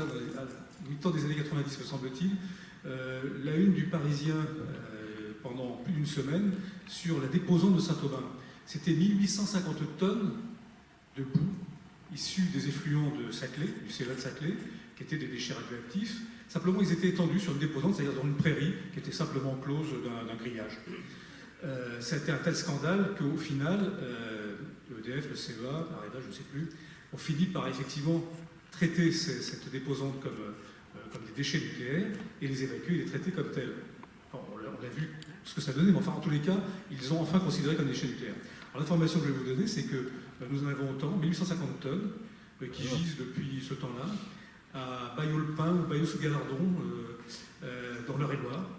à la mi-temps des années 90, me semble-t-il, la une du Parisien pendant plus d'une semaine sur la déposante de Saint-Aubin. C'était 1850 tonnes de boue issues des effluents de Saclay, du CEA de Saclay, qui étaient des déchets radioactifs. Simplement, ils étaient étendus sur une déposante, c'est-à-dire dans une prairie qui était simplement close d'un grillage. Ça a été un tel scandale qu'au final, l'EDF, le CEA, Areva, je ne sais plus, ont fini par effectivement traiter cette déposante comme des déchets nucléaires et les évacuer et les traiter comme tels. Enfin, on a vu ce que ça donnait, mais enfin, en tous les cas, ils ont enfin considéré comme déchets nucléaires. Alors, l'information que je vais vous donner, c'est que nous en avons autant, 1850 tonnes, qui gisent depuis ce temps-là, à Bayeaux-le-Pin ou Bayeaux-sous-Galardon, dans l'Eure-et-Loire,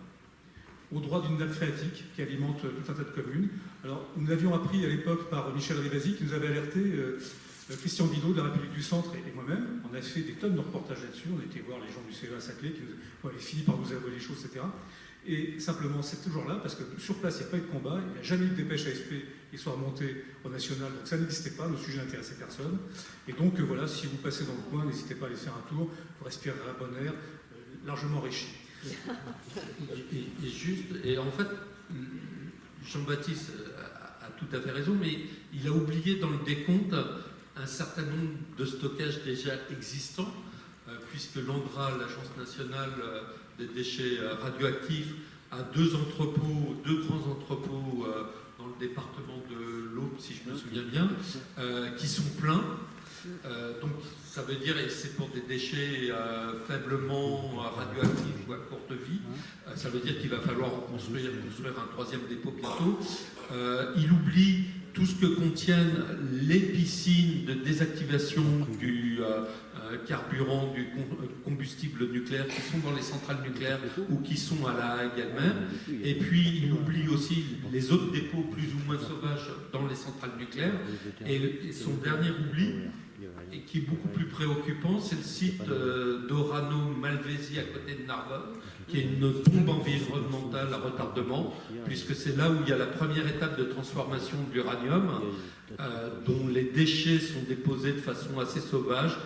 au droit d'une nappe phréatique qui alimente tout un tas de communes. Alors, nous l'avions appris à l'époque par Michel Rivasi, qui nous avait alerté, Christian Bidot de la République du Centre et moi-même. On a fait des tonnes de reportages là-dessus. On était voir les gens du CEA à Saclay qui avaient fini par nous avouer les choses, etc. Et simplement, c'est toujours là, parce que sur place, il n'y a pas eu de combat, il n'y a jamais eu de dépêche AFP qui soit remontée au national, donc ça n'existait pas, le sujet n'intéressait personne. Et donc voilà, si vous passez dans le coin, n'hésitez pas à aller faire un tour, vous respirerez un bon air, largement enrichi. Et en fait, Jean-Baptiste a tout à fait raison, mais il a oublié dans le décompte un certain nombre de stockages déjà existants, puisque l'ANDRA, l'Agence nationale des déchets radioactifs, a deux grands entrepôts dans le département de l'Aube, si je me souviens bien, qui sont pleins. Donc ça veut dire, et c'est pour des déchets faiblement radioactifs ou à courte vie, ça veut dire qu'il va falloir construire un troisième dépôt bientôt. Il oublie tout ce que contiennent les piscines de désactivation du carburant, du combustible nucléaire qui sont dans les centrales nucléaires ou qui sont à La Hague elle-même. Et puis il oublie aussi les autres dépôts plus ou moins sauvages dans les centrales nucléaires. Et son dernier oubli, et qui est beaucoup plus préoccupant, c'est le site d'Orano Malvézy à côté de Narbonne, qui est une bombe environnementale à retardement, puisque c'est là où il y a la première étape de transformation de l'uranium, dont les déchets sont déposés de façon assez sauvage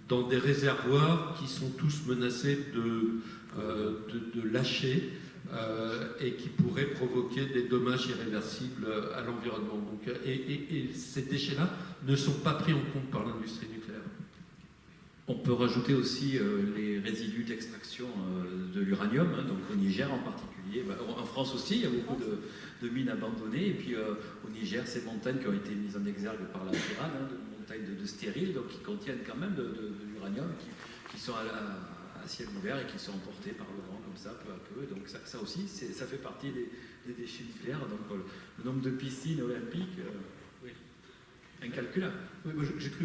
dans des réservoirs qui sont tous menacés de lâcher et qui pourraient provoquer des dommages irréversibles à l'environnement. Donc, et ces déchets-là ne sont pas pris en compte par l'industrie nucléaire. On peut rajouter aussi les résidus d'extraction de l'uranium, hein, donc au Niger en particulier. En France aussi, il y a beaucoup de mines abandonnées. Et puis au Niger, ces montagnes qui ont été mises en exergue par la Pirane, hein, de montagnes de stériles, donc qui contiennent quand même de l'uranium, qui sont à ciel ouvert et qui sont emportés par le vent comme ça, peu à peu. Donc ça aussi, ça fait partie des déchets nucléaires. Donc le nombre de piscines olympiques... incalculable. Oui, moi, j'ai cru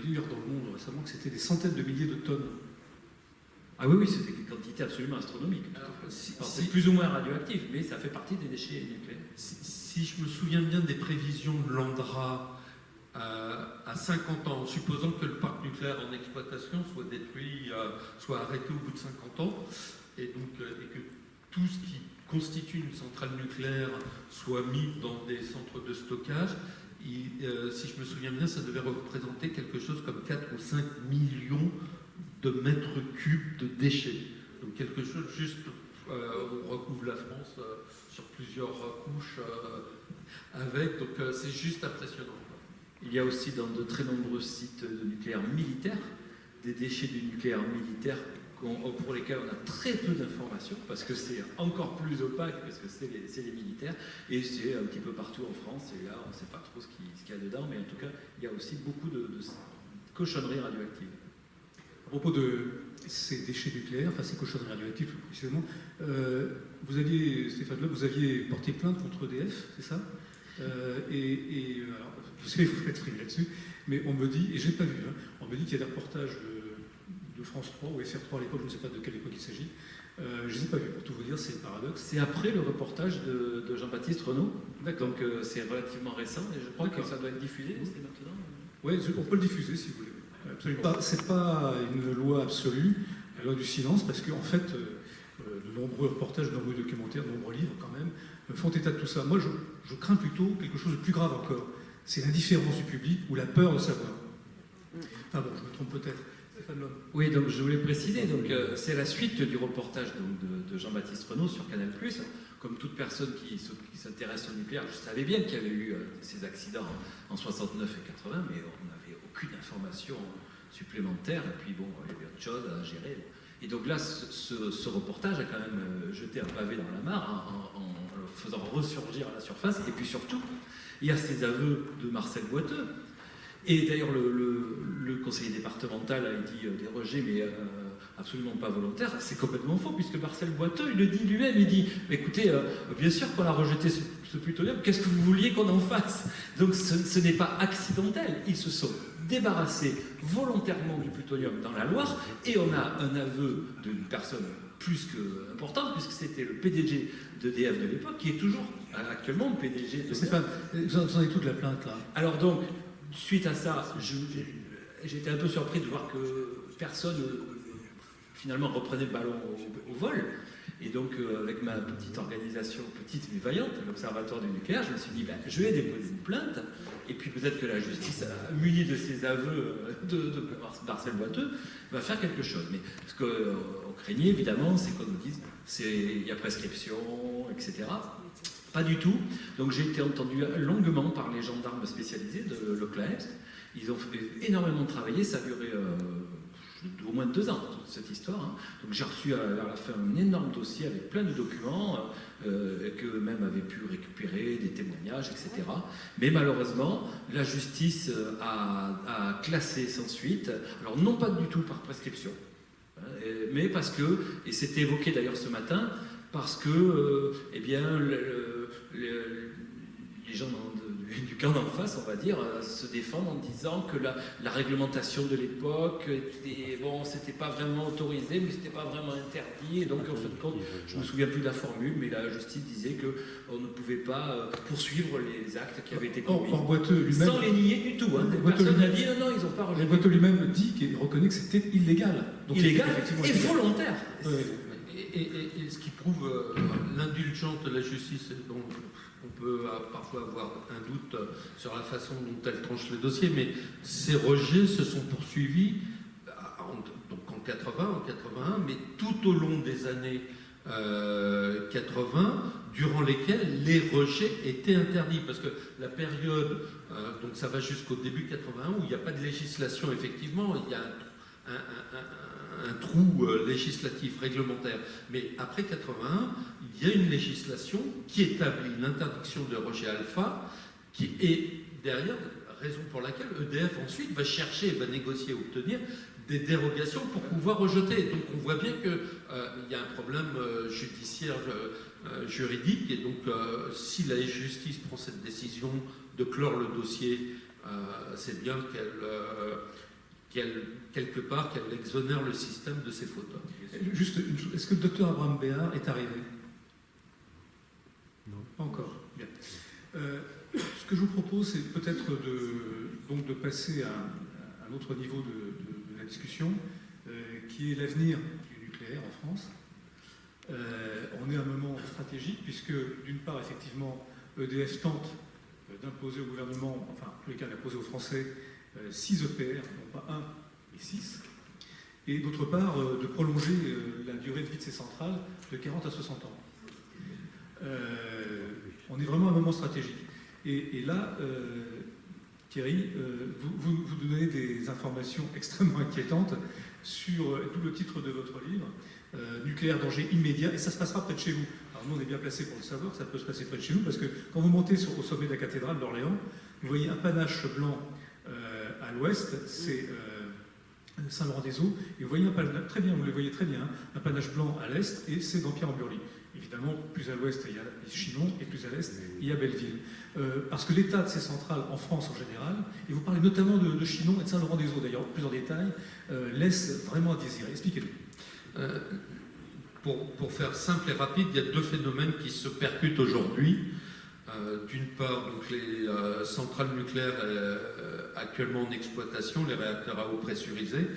lire dans le Monde récemment que c'était des centaines de milliers de tonnes. Ah oui, c'est des quantités absolument astronomiques. C'est plus ou moins radioactif, mais ça fait partie des déchets nucléaires. Si je me souviens bien des prévisions de l'ANDRA à 50 ans, en supposant que le parc nucléaire en exploitation soit détruit, soit arrêté au bout de 50 ans, et que tout ce qui constitue une centrale nucléaire soit mis dans des centres de stockage, si je me souviens bien, ça devait représenter quelque chose comme 4 ou 5 millions de mètres cubes de déchets. Donc quelque chose juste, on recouvre la France sur plusieurs couches avec, donc c'est juste impressionnant. Il y a aussi dans de très nombreux sites de nucléaire militaire, des déchets du nucléaire militaire pour lesquels on a très peu d'informations, parce que c'est encore plus opaque, parce que c'est les militaires, et c'est un petit peu partout en France, et là on ne sait pas trop ce qu'il y a dedans, mais en tout cas il y a aussi beaucoup de cochonneries radioactives. À propos de ces déchets nucléaires, enfin ces cochonneries radioactives plus précisément, vous aviez, Stéphane Loeb, vous aviez porté plainte contre EDF, c'est ça alors, vous savez, vous faites rire là-dessus, mais on me dit, et je n'ai pas vu, hein, on me dit qu'il y a des reportages de France 3 ou FR3 à l'époque, je ne sais pas de quelle époque il s'agit. Je ne les ai pas vus, pour tout vous dire, c'est le paradoxe. C'est après le reportage de Jean-Baptiste Renaud, donc c'est relativement récent, et je crois que ça doit être diffusé dès maintenant. Oui, on peut le diffuser si vous voulez. Absolument pas. Ce n'est pas une loi absolue, la loi du silence, parce qu'en fait, de nombreux reportages, de nombreux documentaires, de nombreux livres quand même, font état de tout ça. Moi, je crains plutôt quelque chose de plus grave encore. C'est l'indifférence du public ou la peur de savoir. Enfin bon, je me trompe peut-être. Stéphane Lhomme. Oui, donc je voulais préciser, donc c'est la suite du reportage donc, de Jean-Baptiste Renaud sur Canal+. Comme toute personne qui s'intéresse au nucléaire, je savais bien qu'il y avait eu ces accidents en 69 et 80, mais on n'avait aucune information supplémentaire, et puis bon, il y avait autre chose à gérer. Et donc là, ce reportage a quand même jeté un pavé dans la mare en le faisant ressurgir à la surface, et puis surtout, il y a ces aveux de Marcel Boiteux. Et d'ailleurs, le conseiller départemental a dit des rejets, mais absolument pas volontaires. C'est complètement faux, puisque Marcel Boiteux, il le dit lui-même, il dit « Écoutez, bien sûr qu'on a rejeté ce plutonium, qu'est-ce que vous vouliez qu'on en fasse ?» Donc ce n'est pas accidentel, ils se sont débarrassés volontairement du plutonium dans la Loire, et on a un aveu d'une personne plus qu'importante, puisque c'était le PDG d'EDF de l'époque, qui est toujours actuellement le PDG de... Stéphane, vous en avez toute la plainte là. Alors donc, suite à ça, j'étais un peu surpris de voir que personne finalement reprenait le ballon au vol. Et donc, avec ma petite organisation, petite mais vaillante, l'Observatoire du nucléaire, je me suis dit, je vais déposer une plainte, et puis peut-être que la justice, munie de ses aveux de Marcel Boiteux, va faire quelque chose. Mais ce qu'on craignait, évidemment, c'est qu'on nous dise, il y a prescription, etc. Pas du tout. Donc j'ai été entendu longuement par les gendarmes spécialisés de l'OCLAEPS. Ils ont fait énormément travailler, ça a duré au moins 2 ans, toute cette histoire. Hein. Donc j'ai reçu à la fin un énorme dossier avec plein de documents qu'eux-mêmes avaient pu récupérer, des témoignages, etc. Mais malheureusement, la justice a classé sans suite, alors non pas du tout par prescription, hein, mais parce que, et c'était évoqué d'ailleurs ce matin, parce que eh bien, les gens du camp d'en face, on va dire, se défendent en disant que la réglementation de l'époque, c'était pas vraiment autorisé, mais c'était pas vraiment interdit. Et donc, en fin de compte, je me souviens plus de la formule, mais la justice disait qu'on ne pouvait pas poursuivre les actes qui avaient été commis. Or, Boiteux lui-même, sans les nier du tout. Hein. Personne n'a dit non, ils n'ont pas rejeté. Boiteux lui-même dit qu'il reconnaît que c'était illégal. Donc, illégal et volontaire. Et ce qui prouve l'indulgence de la justice, dont on peut parfois avoir un doute sur la façon dont elle tranche le dossier, mais ces rejets se sont poursuivis donc en 80, en 81, mais tout au long des années 80, durant lesquelles les rejets étaient interdits. Parce que la période, donc ça va jusqu'au début 81, où il n'y a pas de législation, effectivement, il y a un trou législatif, réglementaire. Mais après 81, il y a une législation qui établit l'interdiction de rejet alpha, qui est derrière, raison pour laquelle EDF ensuite va chercher, va négocier, obtenir des dérogations pour pouvoir rejeter. Donc on voit bien qu'il y a un problème judiciaire, juridique, et donc si la justice prend cette décision de clore le dossier, c'est bien quelque part, qu'elle exonère le système de ses fautes. Juste une chose, est-ce que le docteur Abraham Béard est arrivé? Non. Pas encore. Bien. Ce que je vous propose, c'est peut-être de passer à un autre niveau de la discussion, qui est l'avenir du nucléaire en France. On est à un moment stratégique, puisque d'une part, effectivement, EDF tente d'imposer au gouvernement, enfin, en tous les cas, d'imposer aux Français 6 EPR, non pas 1 et 6, et d'autre part de prolonger la durée de vie de ces centrales de 40 à 60 ans. On est vraiment à un moment stratégique. Et là, Thierry, vous donnez des informations extrêmement inquiétantes sur, d'où le titre de votre livre, Nucléaire danger immédiat, et ça se passera près de chez vous. Alors nous, on est bien placés pour le savoir, ça peut se passer près de chez nous, parce que quand vous montez au sommet de la cathédrale d'Orléans, vous voyez un panache blanc à l'ouest, c'est Saint-Laurent-des-Eaux, et vous voyez très bien, vous le voyez très bien, un panache blanc à l'est, et c'est Dampierre-en-Burly. Évidemment, plus à l'ouest, il y a Chinon, et plus à l'est, il y a Belleville. Parce que l'état de ces centrales en France en général, et vous parlez notamment de Chinon et de Saint-Laurent-des-Eaux, d'ailleurs, plus en détail, laisse vraiment à désirer. Expliquez-nous. Pour faire simple et rapide, il y a 2 phénomènes qui se percutent aujourd'hui. D'une part, donc les centrales nucléaires actuellement en exploitation, les réacteurs à eau pressurisés,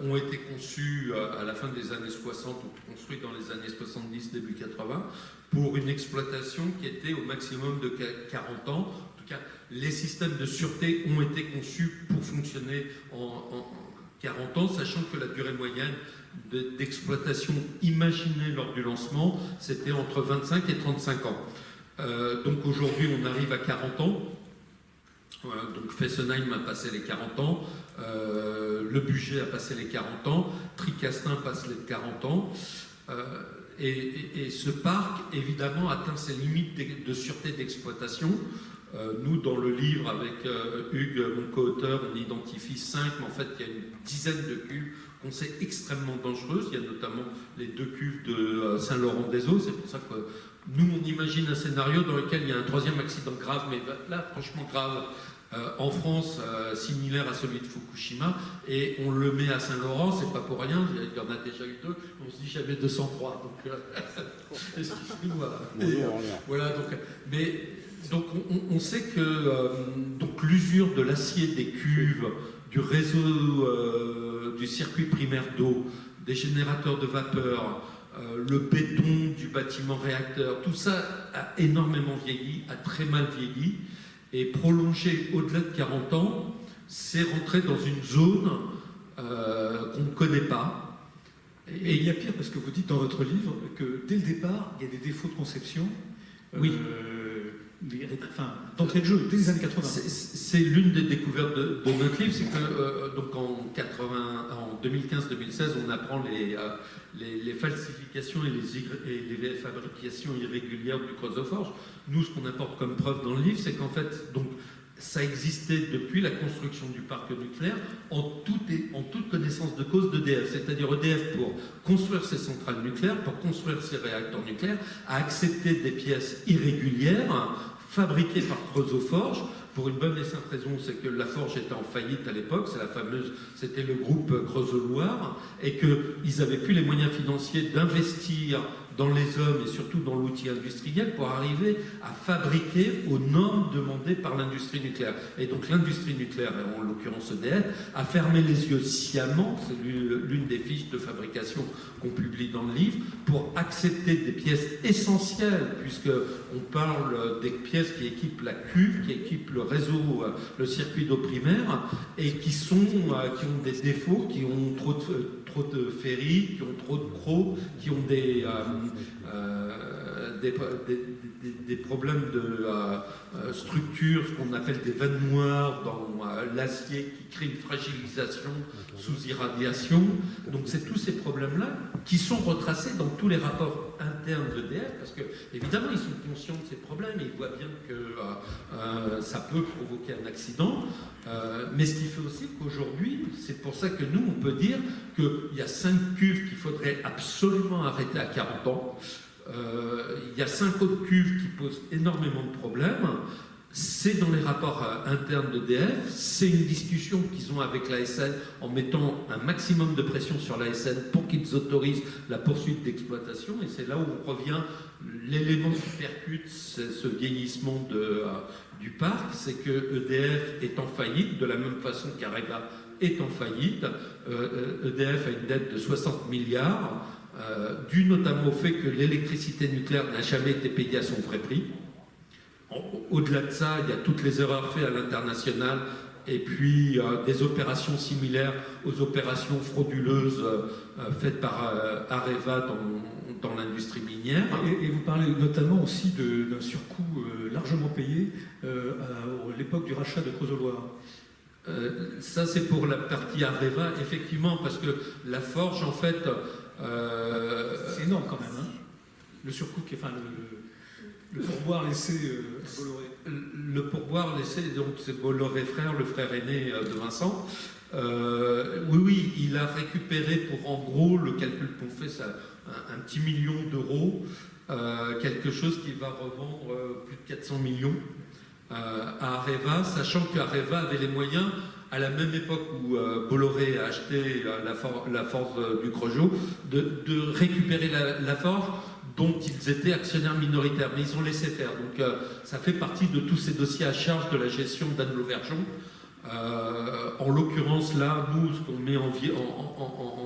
ont été conçus à la fin des années 60, ou construits dans les années 70, début 80, pour une exploitation qui était au maximum de 40 ans. En tout cas, les systèmes de sûreté ont été conçus pour fonctionner 40 ans, sachant que la durée moyenne d'exploitation imaginée lors du lancement, c'était entre 25 et 35 ans. Donc aujourd'hui, on arrive à 40 ans. Voilà, donc Fessenheim a passé les 40 ans, Le Bugey a passé les 40 ans, Tricastin passe les 40 ans. Et ce parc, évidemment, atteint ses limites de sûreté d'exploitation. Nous, dans le livre, avec Hugues, mon co-auteur, on identifie 5, mais en fait, il y a une dizaine de cuves qu'on sait extrêmement dangereuses. Il y a notamment les 2 cuves de Saint-Laurent-des-Eaux. C'est pour ça que nous, on imagine un scénario dans lequel il y a un 3e accident grave, mais là, franchement grave, en France, similaire à celui de Fukushima, et on le met à Saint-Laurent, c'est pas pour rien, il y en a déjà eu 2, on se dit jamais 203, donc voilà, donc on sait que donc l'usure de l'acier des cuves, du réseau du circuit primaire d'eau, des générateurs de vapeur, le béton du bâtiment réacteur, tout ça a énormément vieilli, a très mal vieilli. Et prolongé au-delà de 40 ans, c'est rentrer dans une zone qu'on ne connaît pas. Et il y a pire, parce que vous dites dans votre livre que dès le départ, il y a des défauts de conception. Oui. D'entrée de jeu, dès les années 80. C'est l'une des découvertes de notre livre, c'est que donc en 2015-2016, on apprend les falsifications et les fabrications irrégulières du Chrosoforge. Nous, ce qu'on apporte comme preuve dans le livre, c'est qu'en fait, donc, ça existait depuis la construction du parc nucléaire en toute connaissance de cause d'EDF. C'est-à-dire EDF, pour construire ses centrales nucléaires, pour construire ses réacteurs nucléaires, a accepté des pièces irrégulières fabriquées par Chrosoforge pour une bonne et simple raison, c'est que la forge était en faillite à l'époque, c'était le groupe Creusot-Loire, et qu'ils n'avaient plus les moyens financiers d'investir dans les hommes et surtout dans l'outil industriel pour arriver à fabriquer aux normes demandées par l'industrie nucléaire. Et donc l'industrie nucléaire, en l'occurrence EDF, a fermé les yeux sciemment, c'est l'une des fiches de fabrication qu'on publie dans le livre, pour accepter des pièces essentielles, puisqu'on parle des pièces qui équipent la cuve, qui équipent le réseau, le circuit d'eau primaire, et qui ont des défauts, qui ont trop de ferrites, qui ont trop de crocs, qui ont des problèmes de structure, ce qu'on appelle des vannes noires dans l'acier qui crée une fragilisation sous irradiation. Donc c'est tous ces problèmes-là qui sont retracés dans tous les rapports internes d'EDF, parce que évidemment ils sont conscients de ces problèmes et ils voient bien que ça peut provoquer un accident. Mais ce qui fait aussi qu'aujourd'hui, c'est pour ça que nous on peut dire qu'il y a 5 cuves qu'il faudrait absolument arrêter à 40 ans. Il y a 5 autres cuves qui posent énormément de problèmes. C'est dans les rapports internes d'EDF, c'est une discussion qu'ils ont avec l'ASN en mettant un maximum de pression sur l'ASN pour qu'ils autorisent la poursuite d'exploitation. Et c'est là où on revient, l'élément qui percute ce vieillissement du parc, c'est que EDF est en faillite, de la même façon qu'Areva est en faillite. EDF a une dette de 60 milliards, dû notamment au fait que l'électricité nucléaire n'a jamais été payée à son vrai prix. Au-delà de ça, il y a toutes les erreurs faites à l'international et puis des opérations similaires aux opérations frauduleuses faites par Areva dans l'industrie minière. Et vous parlez notamment aussi d'un surcoût largement payé à l'époque du rachat de Creusot-Loire. Ça, c'est pour la partie Areva, effectivement, parce que la forge, en fait... C'est énorme quand même, hein, le surcoût qui est... Enfin, le pourboire laissé à Bolloré. Le pourboire laissé, donc c'est Bolloré frère, le frère aîné de Vincent. Oui, il a récupéré pour, en gros, le calcul qu'on fait, ça, un petit $1 million, quelque chose qui va revendre plus de 400 millions à Areva, sachant qu'Areva avait les moyens, à la même époque où Bolloré a acheté la forge du Creusot, de récupérer la forge dont ils étaient actionnaires minoritaires, mais ils ont laissé faire. Donc ça fait partie de tous ces dossiers à charge de la gestion d'Anne Lauvergeon. En l'occurrence, là, nous, ce qu'on met en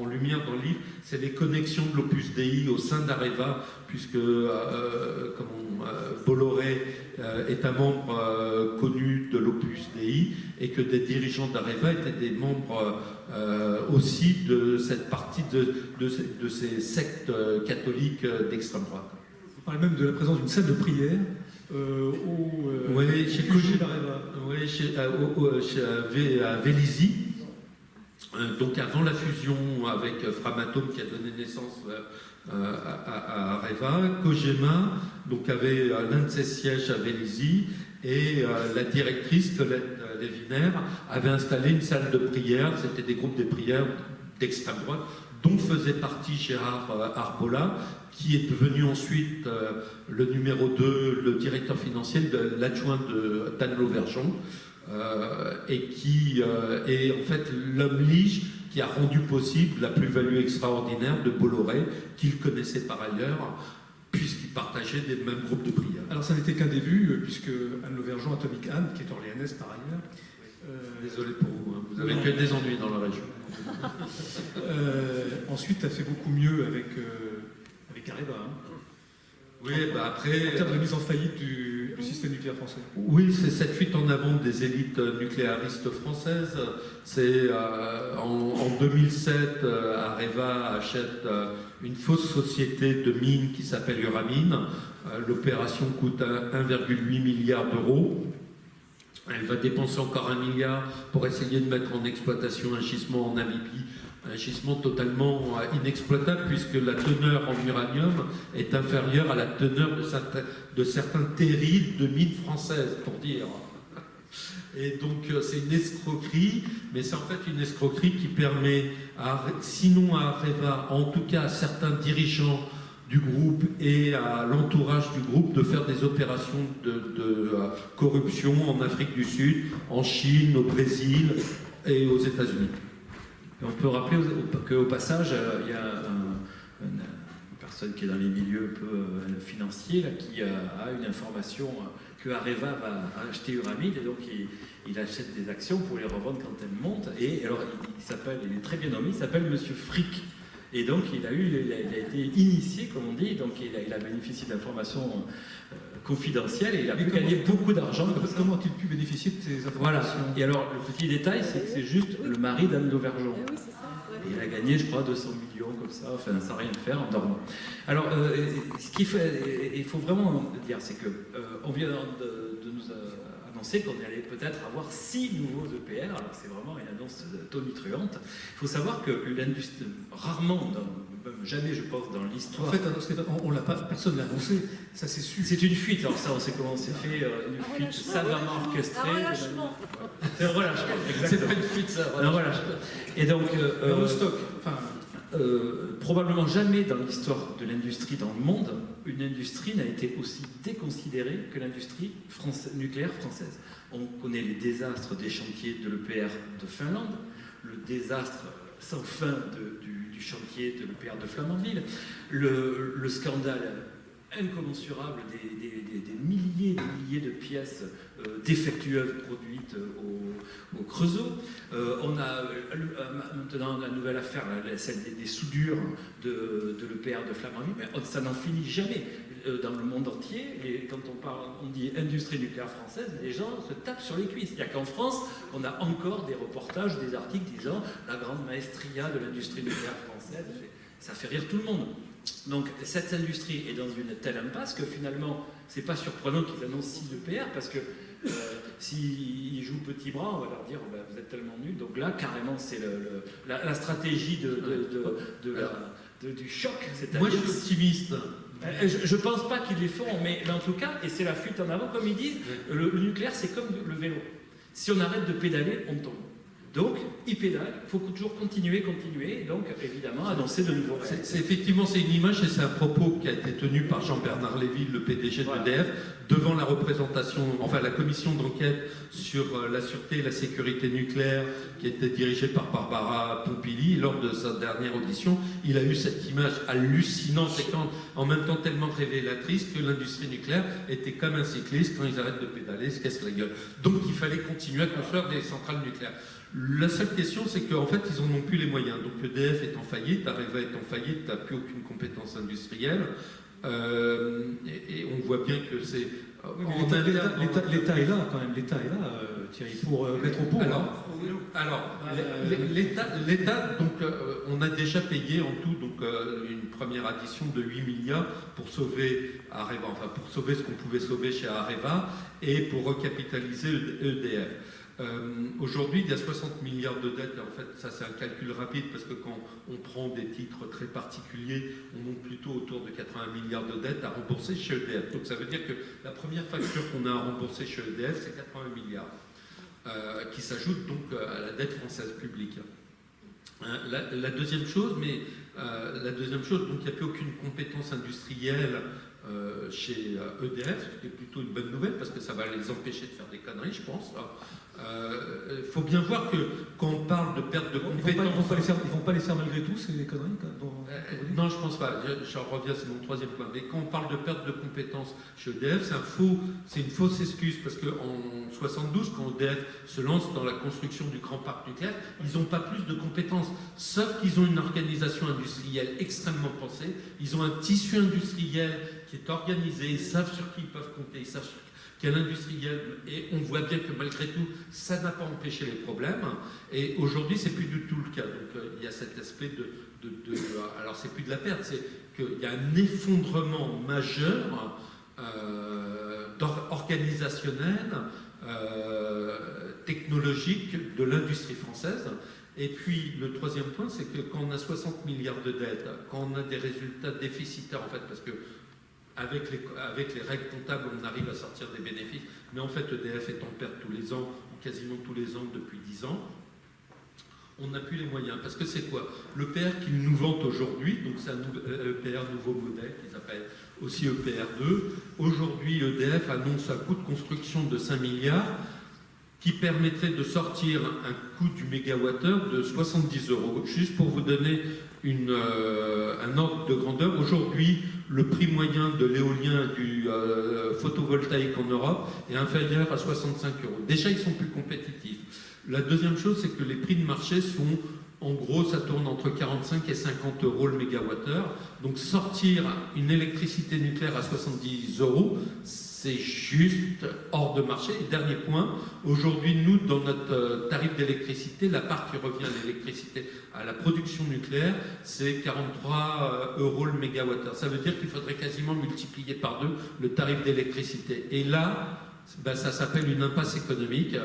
lumière dans le livre, c'est les connexions de l'Opus Dei au sein d'Areva, puisque, comme Bolloré est un membre connu de l'Opus Dei et que des dirigeants d'Areva étaient des membres aussi de cette partie de ces sectes catholiques d'extrême droite. Vous parlez même de la présence d'une salle de prière chez QG d'Areva. Oui, à Vélizy. Donc avant la fusion avec Framatome qui a donné naissance à Areva, Cogema donc avait l'un de ses sièges à Vélizy et la directrice Colette Léviner avait installé une salle de prière. C'était des groupes de prière d'extrême droite dont faisait partie Gérard Arbola, qui est devenu ensuite le numéro 2, le directeur financier de l'adjoint d'Anne Lauvergeon, et qui est en fait l'homme lige qui a rendu possible la plus-value extraordinaire de Bolloré, qu'il connaissait par ailleurs, puisqu'ils partageaient des mêmes groupes de prière. Alors ça n'était qu'un début, puisque Anne Lauvergeon, Atomic Anne, qui est orléanaise par ailleurs... Désolé pour vous, vous avez que des ennuis dans la région. Ensuite, a fait beaucoup mieux avec Areva. Oui, après... En termes de mise en faillite du système nucléaire français. Oui, c'est cette fuite en avant des élites nucléaristes françaises. C'est en 2007, Areva achète une fausse société de mines qui s'appelle Uramine. L'opération coûte 1,8 milliard d'euros. Elle va dépenser encore 1 milliard pour essayer de mettre en exploitation un gisement en Namibie, un gisement totalement inexploitable puisque la teneur en uranium est inférieure à la teneur de certains terrils de mines françaises, pour dire. Et donc c'est une escroquerie, mais c'est en fait une escroquerie qui permet, sinon à Areva, en tout cas à certains dirigeants du groupe et à l'entourage du groupe de faire des opérations de corruption en Afrique du Sud, en Chine, au Brésil et aux États-Unis. On peut rappeler qu'au passage, il y a une personne qui est dans les milieux un peu financiers là, qui a une information que Areva va acheter Uramide et donc il achète des actions pour les revendre quand elles montent. Et alors il est très bien nommé, il s'appelle Monsieur Frick. Et donc il a été initié, comme on dit, donc il a bénéficié d'informations confidentielles et il a pu gagner beaucoup d'argent. Comment a-t-il pu bénéficier de ces informations? Voilà. Et alors le petit détail, c'est que c'est juste le mari d'Anne Lauvergeon. Et il a gagné, je crois, 200 millions comme ça, enfin sans rien faire en dormant. Alors il faut vraiment dire, c'est que on vient de nous annoncer qu'on allait peut-être avoir 6 nouveaux EPR, alors c'est vraiment une annonce tonitruante. Il faut savoir que l'industrie, rarement, même jamais je pense dans l'histoire... En fait, Stéphane, personne ne l'a annoncé, ça c'est su. C'est une fuite, alors ça on sait comment c'est fait, une fuite savamment orchestrée. Un relâchement. Un relâchement, exactement. C'est pas une fuite, ça. Un relâchement. Et donc... le stock, probablement jamais dans l'histoire de l'industrie dans le monde, une industrie n'a été aussi déconsidérée que l'industrie nucléaire française. On connaît les désastres des chantiers de l'EPR de Finlande, le désastre sans fin du chantier de l'EPR de Flamanville, le scandale incommensurable des milliers de pièces défectueuses produites au Creusot. On a maintenant la nouvelle affaire, celle des soudures de l'EPR de Flamanville, mais ça n'en finit jamais dans le monde entier. Et quand on dit industrie nucléaire française, les gens se tapent sur les cuisses. Il n'y a qu'en France qu'on a encore des reportages, des articles disant la grande maestria de l'industrie nucléaire française. Ça fait rire tout le monde. Donc cette industrie est dans une telle impasse que finalement, c'est pas surprenant qu'ils annoncent 6 EPR parce que s'ils jouent petit bras, on va leur dire vous êtes tellement nuls. Donc là, carrément, c'est la stratégie du choc. Moi, je suis optimiste. Je pense pas qu'ils les font, mais en tout cas, et c'est la fuite en avant, comme ils disent, le nucléaire, c'est comme le vélo. Si on arrête de pédaler, on tombe. Donc, ils pédalent, il faut toujours continuer, et donc, évidemment, annoncer de nouveaux. Effectivement, c'est une image et c'est un propos qui a été tenu par Jean-Bernard Lévy, le PDG de l'EDF, devant la la commission d'enquête sur la sûreté et la sécurité nucléaire qui était dirigée par Barbara Pompili. Lors de sa dernière audition, il a eu cette image hallucinante et en même temps tellement révélatrice que l'industrie nucléaire était comme un cycliste, quand ils arrêtent de pédaler, se cassent la gueule. Donc, il fallait continuer à construire des centrales nucléaires. La seule question, c'est qu'en fait, ils n'en ont plus les moyens. Donc EDF est en faillite, Areva est en faillite, n'a plus aucune compétence industrielle. Et on voit bien que c'est... L'État est là quand même, l'État est là, Thierry, pour mettre au point. L'État, donc, on a déjà payé en tout donc, une première addition de 8 milliards pour sauver Areva, enfin pour sauver ce qu'on pouvait sauver chez Areva et pour recapitaliser EDF. Aujourd'hui, il y a 60 milliards de dettes. En fait, ça c'est un calcul rapide parce que quand on prend des titres très particuliers, on monte plutôt autour de 80 milliards de dettes à rembourser chez EDF. Donc ça veut dire que la première facture qu'on a à rembourser chez EDF, c'est 80 milliards, qui s'ajoute donc à la dette française publique. La deuxième chose, donc il n'y a plus aucune compétence industrielle chez EDF, ce qui est plutôt une bonne nouvelle parce que ça va les empêcher de faire des conneries, je pense. Il faut bien voir que quand on parle de perte de compétences... Ils ne vont pas les faire malgré tout, ces conneries non, je ne pense pas. J'en reviens, c'est mon troisième point. Mais quand on parle de perte de compétences chez EDF, c'est une fausse excuse parce qu'en 72, quand EDF se lance dans la construction du grand parc nucléaire, ils n'ont pas plus de compétences. Sauf qu'ils ont une organisation industrielle extrêmement pensée. Ils ont un tissu industriel qui est organisé. Ils savent sur qui ils peuvent compter. Ils savent sur quel industriel, et on voit bien que malgré tout, ça n'a pas empêché les problèmes. Et aujourd'hui, c'est plus du tout le cas. Donc il y a cet aspect alors c'est plus de la perte, c'est qu'il y a un effondrement majeur organisationnel, technologique de l'industrie française. Et puis le troisième point, c'est que quand on a 60 milliards de dettes, quand on a des résultats déficitaires, en fait, parce que avec les règles comptables, on arrive à sortir des bénéfices. Mais en fait, EDF est en perte tous les ans, ou quasiment tous les ans depuis 10 ans. On n'a plus les moyens. Parce que c'est quoi? L'EPR qu'ils nous vantent aujourd'hui, donc c'est un EPR nouveau modèle, qu'ils appellent aussi EPR2. Aujourd'hui, EDF annonce un coût de construction de 5 milliards qui permettrait de sortir un coût du mégawattheure de 70 €. Juste pour vous donner un ordre de grandeur, aujourd'hui, le prix moyen de l'éolien du photovoltaïque en Europe est inférieur à 65 €. Déjà, ils sont plus compétitifs. La deuxième chose, c'est que les prix de marché sont, en gros, ça tourne entre 45 et 50 € le mégawattheure. Donc sortir une électricité nucléaire à 70 €, c'est juste hors de marché. Et dernier point, aujourd'hui, nous, dans notre tarif d'électricité, la part qui revient à l'électricité, à la production nucléaire, c'est 43 € le mégawattheure. Ça veut dire qu'il faudrait quasiment multiplier par 2 le tarif d'électricité. Et là, ça s'appelle une impasse économique.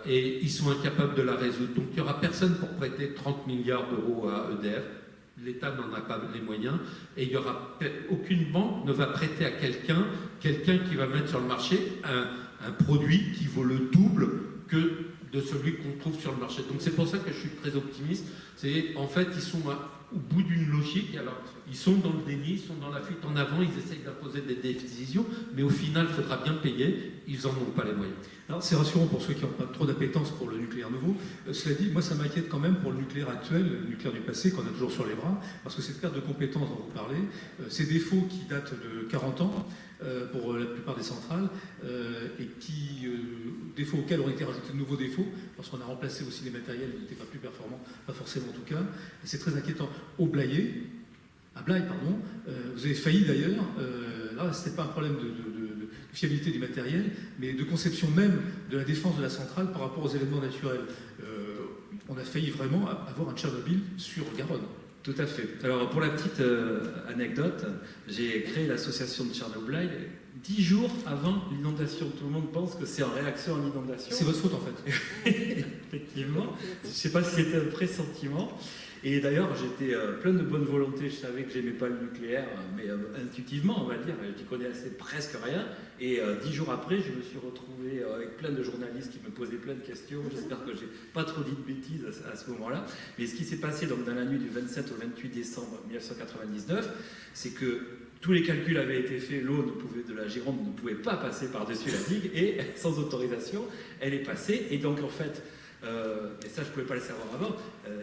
Et ils sont incapables de la résoudre. Donc il n'y aura personne pour prêter 30 milliards d'euros à EDF. L'État n'en a pas les moyens. Et il y aura aucune banque ne va prêter à quelqu'un qui va mettre sur le marché un produit qui vaut le double que de celui qu'on trouve sur le marché. Donc c'est pour ça que je suis très optimiste. En fait, ils sont au bout d'une logique. Alors, ils sont dans le déni, ils sont dans la fuite en avant, ils essayent d'imposer des décisions, mais au final, il faudra bien payer. Ils n'en ont pas les moyens. Alors, c'est rassurant pour ceux qui n'ont pas trop d'appétence pour le nucléaire nouveau. Cela dit, moi, ça m'inquiète quand même pour le nucléaire actuel, le nucléaire du passé, qu'on a toujours sur les bras, parce que cette perte de compétences dont vous parlez, ces défauts qui datent de 40 ans, pour la plupart des centrales, et défauts auxquels ont été rajoutés de nouveaux défauts, parce qu'on a remplacé aussi les matériels qui n'étaient pas plus performants, pas forcément en tout cas, et c'est très inquiétant. À Blaye, vous avez failli d'ailleurs, là, ce n'était pas un problème de fiabilité du matériel, mais de conception même de la défense de la centrale par rapport aux événements naturels. On a failli vraiment avoir un Tchernobyl sur Garonne. Tout à fait. Alors, pour la petite anecdote, j'ai créé l'association de Tchernobyl 10 jours avant l'inondation. Tout le monde pense que c'est en réaction à l'inondation. C'est votre faute, en fait. Effectivement. Je ne sais pas si c'était un pressentiment. Et d'ailleurs, j'étais plein de bonne volonté. Je savais que j'aimais pas le nucléaire, mais intuitivement, on va dire. J'y connaissais presque rien. Et 10 jours après, je me suis retrouvé avec plein de journalistes qui me posaient plein de questions. J'espère que j'ai pas trop dit de bêtises à ce moment-là. Mais ce qui s'est passé donc, dans la nuit du 27 au 28 décembre 1999, c'est que tous les calculs avaient été faits. L'eau de la Gironde ne pouvait pas passer par-dessus la digue. Et sans autorisation, elle est passée. Et donc, en fait... et ça je ne pouvais pas le savoir avant,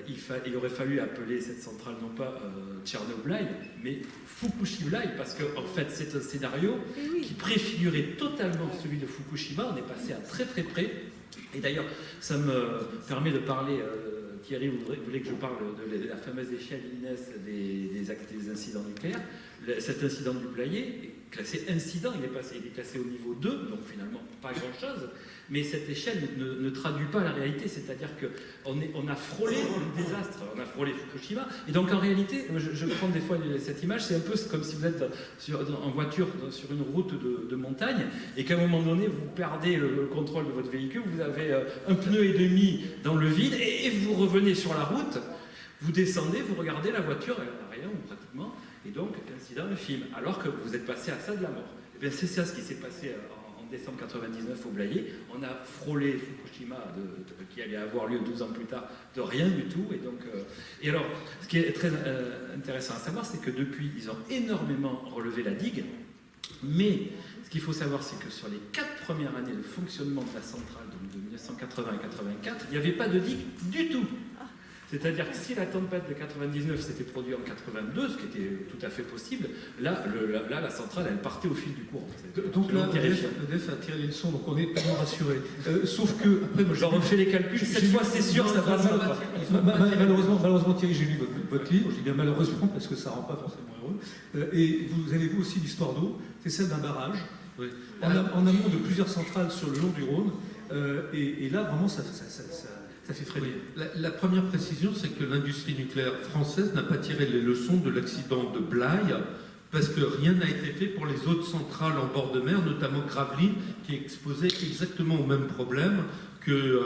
il aurait fallu appeler cette centrale non pas Tchernobyl, mais Fukushima, parce qu'en fait c'est un scénario qui préfigurait totalement celui de Fukushima. On est passé à très très près Et d'ailleurs, ça me permet de parler, Thierry voulait que je parle de la fameuse échelle INES des incidents nucléaires. Cet incident du Blayais est classé incident, il est classé au niveau 2, donc finalement pas grand-chose, mais cette échelle ne traduit pas la réalité, c'est-à-dire qu'on a frôlé le désastre, on a frôlé Fukushima, et donc en réalité, je prends des fois cette image, c'est un peu comme si vous êtes en voiture sur une route de montagne, et qu'à un moment donné, vous perdez le contrôle de votre véhicule, vous avez un pneu et demi dans le vide, et vous revenez sur la route, vous descendez, vous regardez la voiture, elle n'a rien, ou pratiquement, et donc l'incident le film, alors que vous êtes passé à ça de la mort. Et bien c'est ça ce qui s'est passé en décembre 99 au Blayais. On a frôlé Fukushima, qui allait avoir lieu 12 ans plus tard, de rien du tout. Et, donc, et alors, ce qui est très intéressant à savoir, c'est que depuis, ils ont énormément relevé la digue, mais ce qu'il faut savoir, c'est que sur les 4 premières années de fonctionnement de la centrale, donc de 1980 à 84, il n'y avait pas de digue du tout. C'est-à-dire que si la tempête de 99 s'était produite en 82, ce qui était tout à fait possible, là la centrale, elle partait au fil du courant. Donc là, EDF a tiré les leçons, donc on est pleinement rassuré. Sauf que, après... J'en refais les calculs, cette fois c'est sûr, ça passera pas. Malheureusement, Thierry, j'ai lu votre livre, je dis bien malheureusement, parce que ça ne rend pas forcément heureux. Et vous avez vu aussi l'histoire d'eau, c'est celle d'un barrage, oui. en amont de plusieurs centrales sur le long du Rhône. Et là, vraiment, ça fait frémir. Oui. La première précision, c'est que l'industrie nucléaire française n'a pas tiré les leçons de l'accident de Blaye, parce que rien n'a été fait pour les autres centrales en bord de mer, notamment Gravelines, qui est exposée exactement au même problème que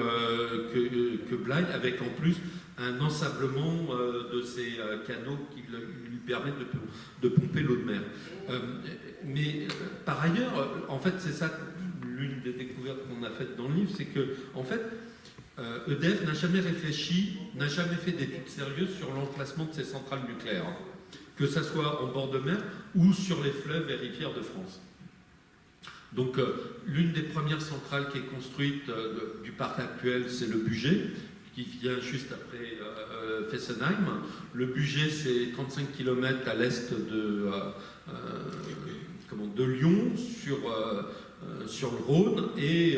Blaye, avec en plus un ensablement de ces canaux qui lui permettent de pomper l'eau de mer. Mais par ailleurs, en fait, c'est ça l'une des découvertes qu'on a faites dans le livre, c'est que, en fait, EDF n'a jamais réfléchi, n'a jamais fait d'études sérieuses sur l'emplacement de ces centrales nucléaires, que ce soit en bord de mer ou sur les fleuves et rivières de France. Donc, l'une des premières centrales qui est construite du parc actuel, c'est le Bugey, qui vient juste après Fessenheim. Le Bugey, c'est 35 km à l'est de Lyon, sur le Rhône, et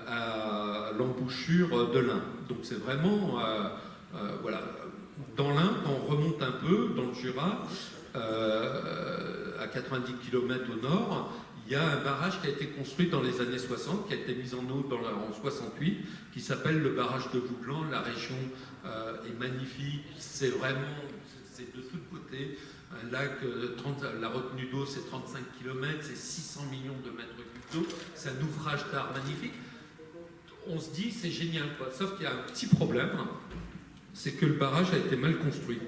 à l'embouchure de l'Ain. Donc c'est vraiment, voilà, dans l'Ain, quand on remonte un peu, dans le Jura, à 90 km au nord, il y a un barrage qui a été construit dans les années 60, qui a été mis en eau en 68, qui s'appelle le barrage de Vouglan. La région est magnifique, c'est vraiment, c'est de tous côtés. Un lac, la retenue d'eau, c'est 35 km, c'est 600 millions de mètres cubes d'eau, c'est un ouvrage d'art magnifique. On se dit, c'est génial, quoi. Sauf qu'il y a un petit problème, c'est que le barrage a été mal construit.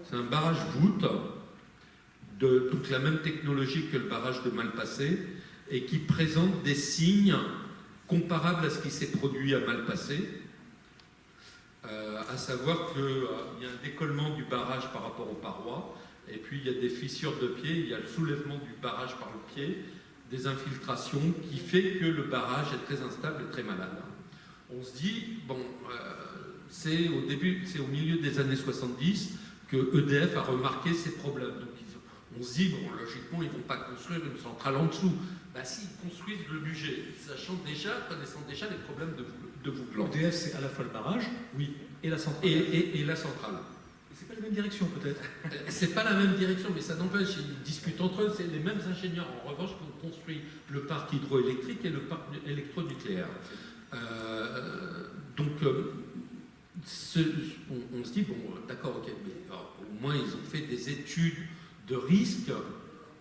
C'est un barrage voûte, de toute la même technologie que le barrage de Malpasset, et qui présente des signes comparables à ce qui s'est produit à Malpasset, à savoir qu'il y a un décollement du barrage par rapport aux parois, et puis il y a des fissures de pied, il y a le soulèvement du barrage par le pied, des infiltrations, qui fait que le barrage est très instable et très malade. On se dit, bon, c'est au milieu des années 70 que EDF a remarqué ces problèmes. Donc on se dit, bon, logiquement, ils ne vont pas construire une centrale en dessous. Bah si, ils construisent le budget, connaissant déjà les problèmes de Vouglan. EDF, c'est à la fois le barrage, oui, et la centrale. Et la centrale. C'est pas la même direction, peut-être. C'est pas la même direction, mais ça n'empêche, ils discutent entre eux. C'est les mêmes ingénieurs, en revanche, qui ont construit le parc hydroélectrique et le parc électronucléaire. Donc, on se dit, bon, d'accord, ok, mais alors, au moins, ils ont fait des études de risque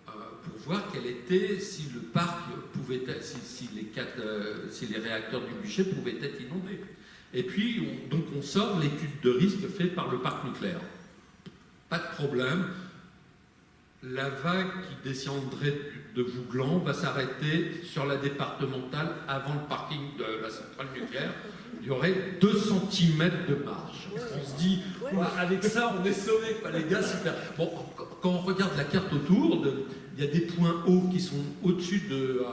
pour voir quel était, si le parc pouvait être, si les réacteurs du Bugey pouvaient être inondés. Et puis, on sort l'étude de risque faite par le parc nucléaire. Pas de problème. La vague qui descendrait de Vouglan va s'arrêter sur la départementale avant le parking de la centrale nucléaire. Il y aurait 2 cm de marge. On se dit, avec ça, on est sauvés, les gars, super. Bon, quand on regarde la carte autour, il y a des points hauts qui sont au-dessus de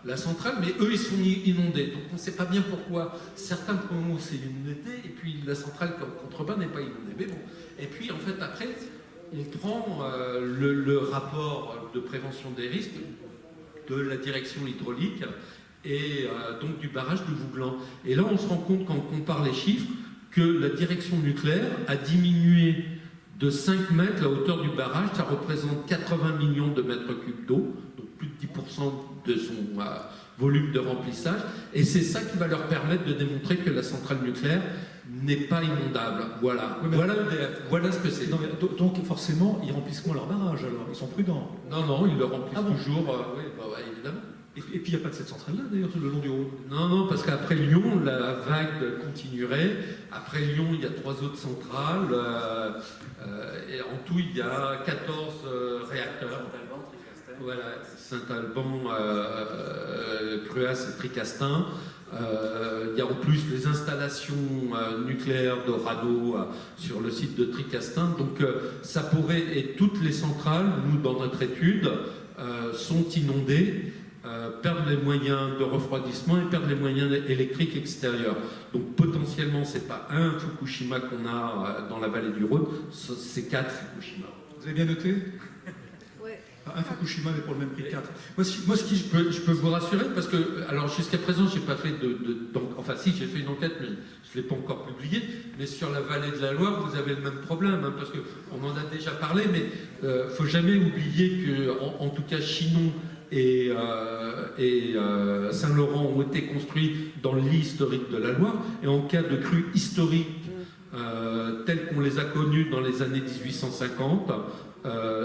la centrale, mais eux, ils sont inondés. Donc on ne sait pas bien pourquoi certains points hauts, c'est inondé, et puis la centrale contrebas n'est pas inondée. Mais bon. Et puis, en fait, après, on prend le rapport de prévention des risques de la direction hydraulique, et donc du barrage de Vouglan. Et là, on se rend compte, quand on compare les chiffres, que la direction nucléaire a diminué de 5 mètres la hauteur du barrage. Ça représente 80 millions de mètres cubes d'eau, donc plus de 10% de son volume de remplissage. Et c'est ça qui va leur permettre de démontrer que la centrale nucléaire n'est pas inondable. Voilà. Oui, Voilà EDF. Voilà ce que c'est. Non, mais donc forcément, ils remplissent moins leur barrage, alors ils sont prudents. Non, ils le remplissent bon toujours. Oui, évidemment. Et puis il n'y a pas de cette centrale-là, d'ailleurs, tout le long du Rhône. Non, parce qu'après Lyon, la vague continuerait. Après Lyon, il y a 3 autres centrales. Et en tout, il y a 14 réacteurs. Voilà, Saint-Alban, Cruas et Tricastin. Il y a en plus les installations nucléaires d'Orano sur le site de Tricastin. Donc ça pourrait, et toutes les centrales, nous dans notre étude, sont inondées, perdent les moyens de refroidissement et perdent les moyens électriques extérieurs. Donc potentiellement, c'est pas un Fukushima qu'on a dans la vallée du Rhône, c'est 4 Fukushima. Vous avez bien noté? Ouais. Un Fukushima, mais pour le même prix 4. Je peux vous rassurer parce que, alors jusqu'à présent, j'ai pas fait enfin si, j'ai fait une enquête, mais je l'ai pas encore publiée. Mais sur la vallée de la Loire, vous avez le même problème, hein, parce que on en a déjà parlé, mais faut jamais oublier que, en tout cas, Chinon et Saint-Laurent ont été construits dans le lit historique de la Loire, et en cas de crue historique tels qu'on les a connus dans les années 1850,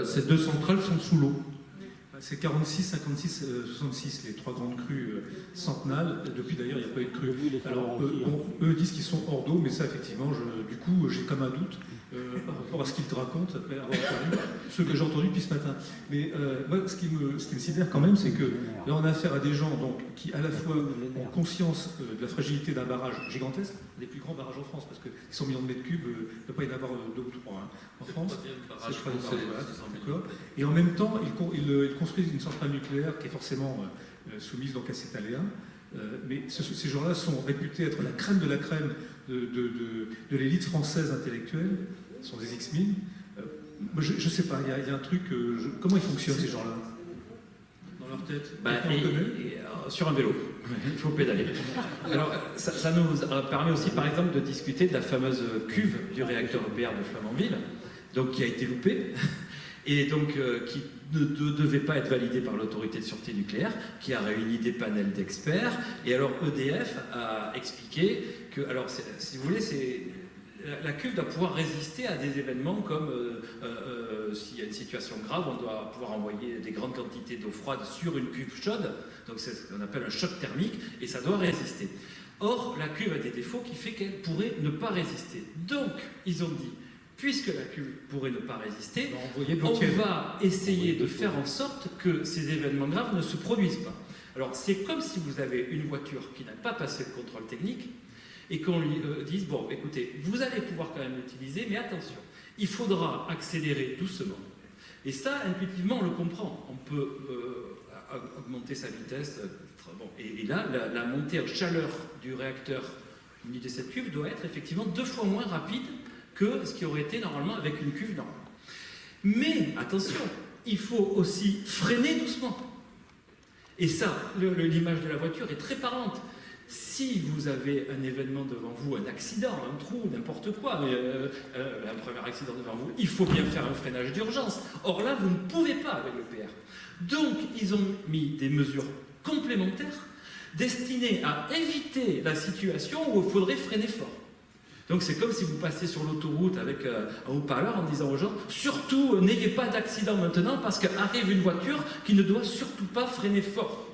ces 2 centrales sont sous l'eau. C'est 46, 56, 66, les 3 grandes crues centenales. Depuis d'ailleurs, il n'y a pas eu de crue. Alors, eux disent qu'ils sont hors d'eau, mais ça, effectivement, du coup, j'ai comme un doute par rapport à ce qu'ils te racontent, après avoir entendu ce que j'ai entendu depuis ce matin. Mais moi, ce qui me sidère quand même, c'est que là, on a affaire à des gens donc, qui, à la fois, ont conscience de la fragilité d'un barrage gigantesque, des plus grands barrages en France, parce que 100 millions de mètres cubes, il ne peut pas y en avoir 2 ou 3 en France. C'est très d'accord. Et en même temps, ils construisent une centrale nucléaire qui est forcément soumise donc à cet aléa. Mais ces gens-là sont réputés être la crème de la crème de l'élite française intellectuelle. Ce sont des X-Men. Je ne sais pas, il y a un truc... comment ils fonctionnent, ces gens-là, dans leur tête? Sur un vélo, il faut pédaler. Alors, ça nous permet aussi, par exemple, de discuter de la fameuse cuve du réacteur EPR de Flamanville, donc qui a été loupée, et donc qui ne devait pas être validée par l'autorité de sûreté nucléaire, qui a réuni des panels d'experts. Et alors EDF a expliqué que, alors si vous voulez, la cuve doit pouvoir résister à des événements comme s'il y a une situation grave, on doit pouvoir envoyer des grandes quantités d'eau froide sur une cuve chaude, donc c'est ce qu'on appelle un choc thermique, et ça doit résister. Or, la cuve a des défauts qui fait qu'elle pourrait ne pas résister. Donc, ils ont dit, puisque la cuve pourrait ne pas résister, on va essayer de faire en sorte que ces événements graves ne se produisent pas. Alors, c'est comme si vous avez une voiture qui n'a pas passé le contrôle technique et qu'on lui dise, bon, écoutez, vous allez pouvoir quand même l'utiliser, mais attention, il faudra accélérer doucement. Et ça, intuitivement, on le comprend. On peut augmenter sa vitesse. Bon. Et là, la montée en chaleur du réacteur muni de cette cuve doit être effectivement 2 fois moins rapide que ce qui aurait été normalement avec une cuve normale. Mais, attention, il faut aussi freiner doucement. Et ça, l'image de la voiture est très parlante. Si vous avez un événement devant vous, un accident, un trou, n'importe quoi, un premier accident devant vous, il faut bien faire un freinage d'urgence. Or là, vous ne pouvez pas avec l'EPR. Donc, ils ont mis des mesures complémentaires destinées à éviter la situation où il faudrait freiner fort. Donc c'est comme si vous passez sur l'autoroute avec un haut-parleur en disant aux gens « Surtout, n'ayez pas d'accident maintenant parce qu'arrive une voiture qui ne doit surtout pas freiner fort. »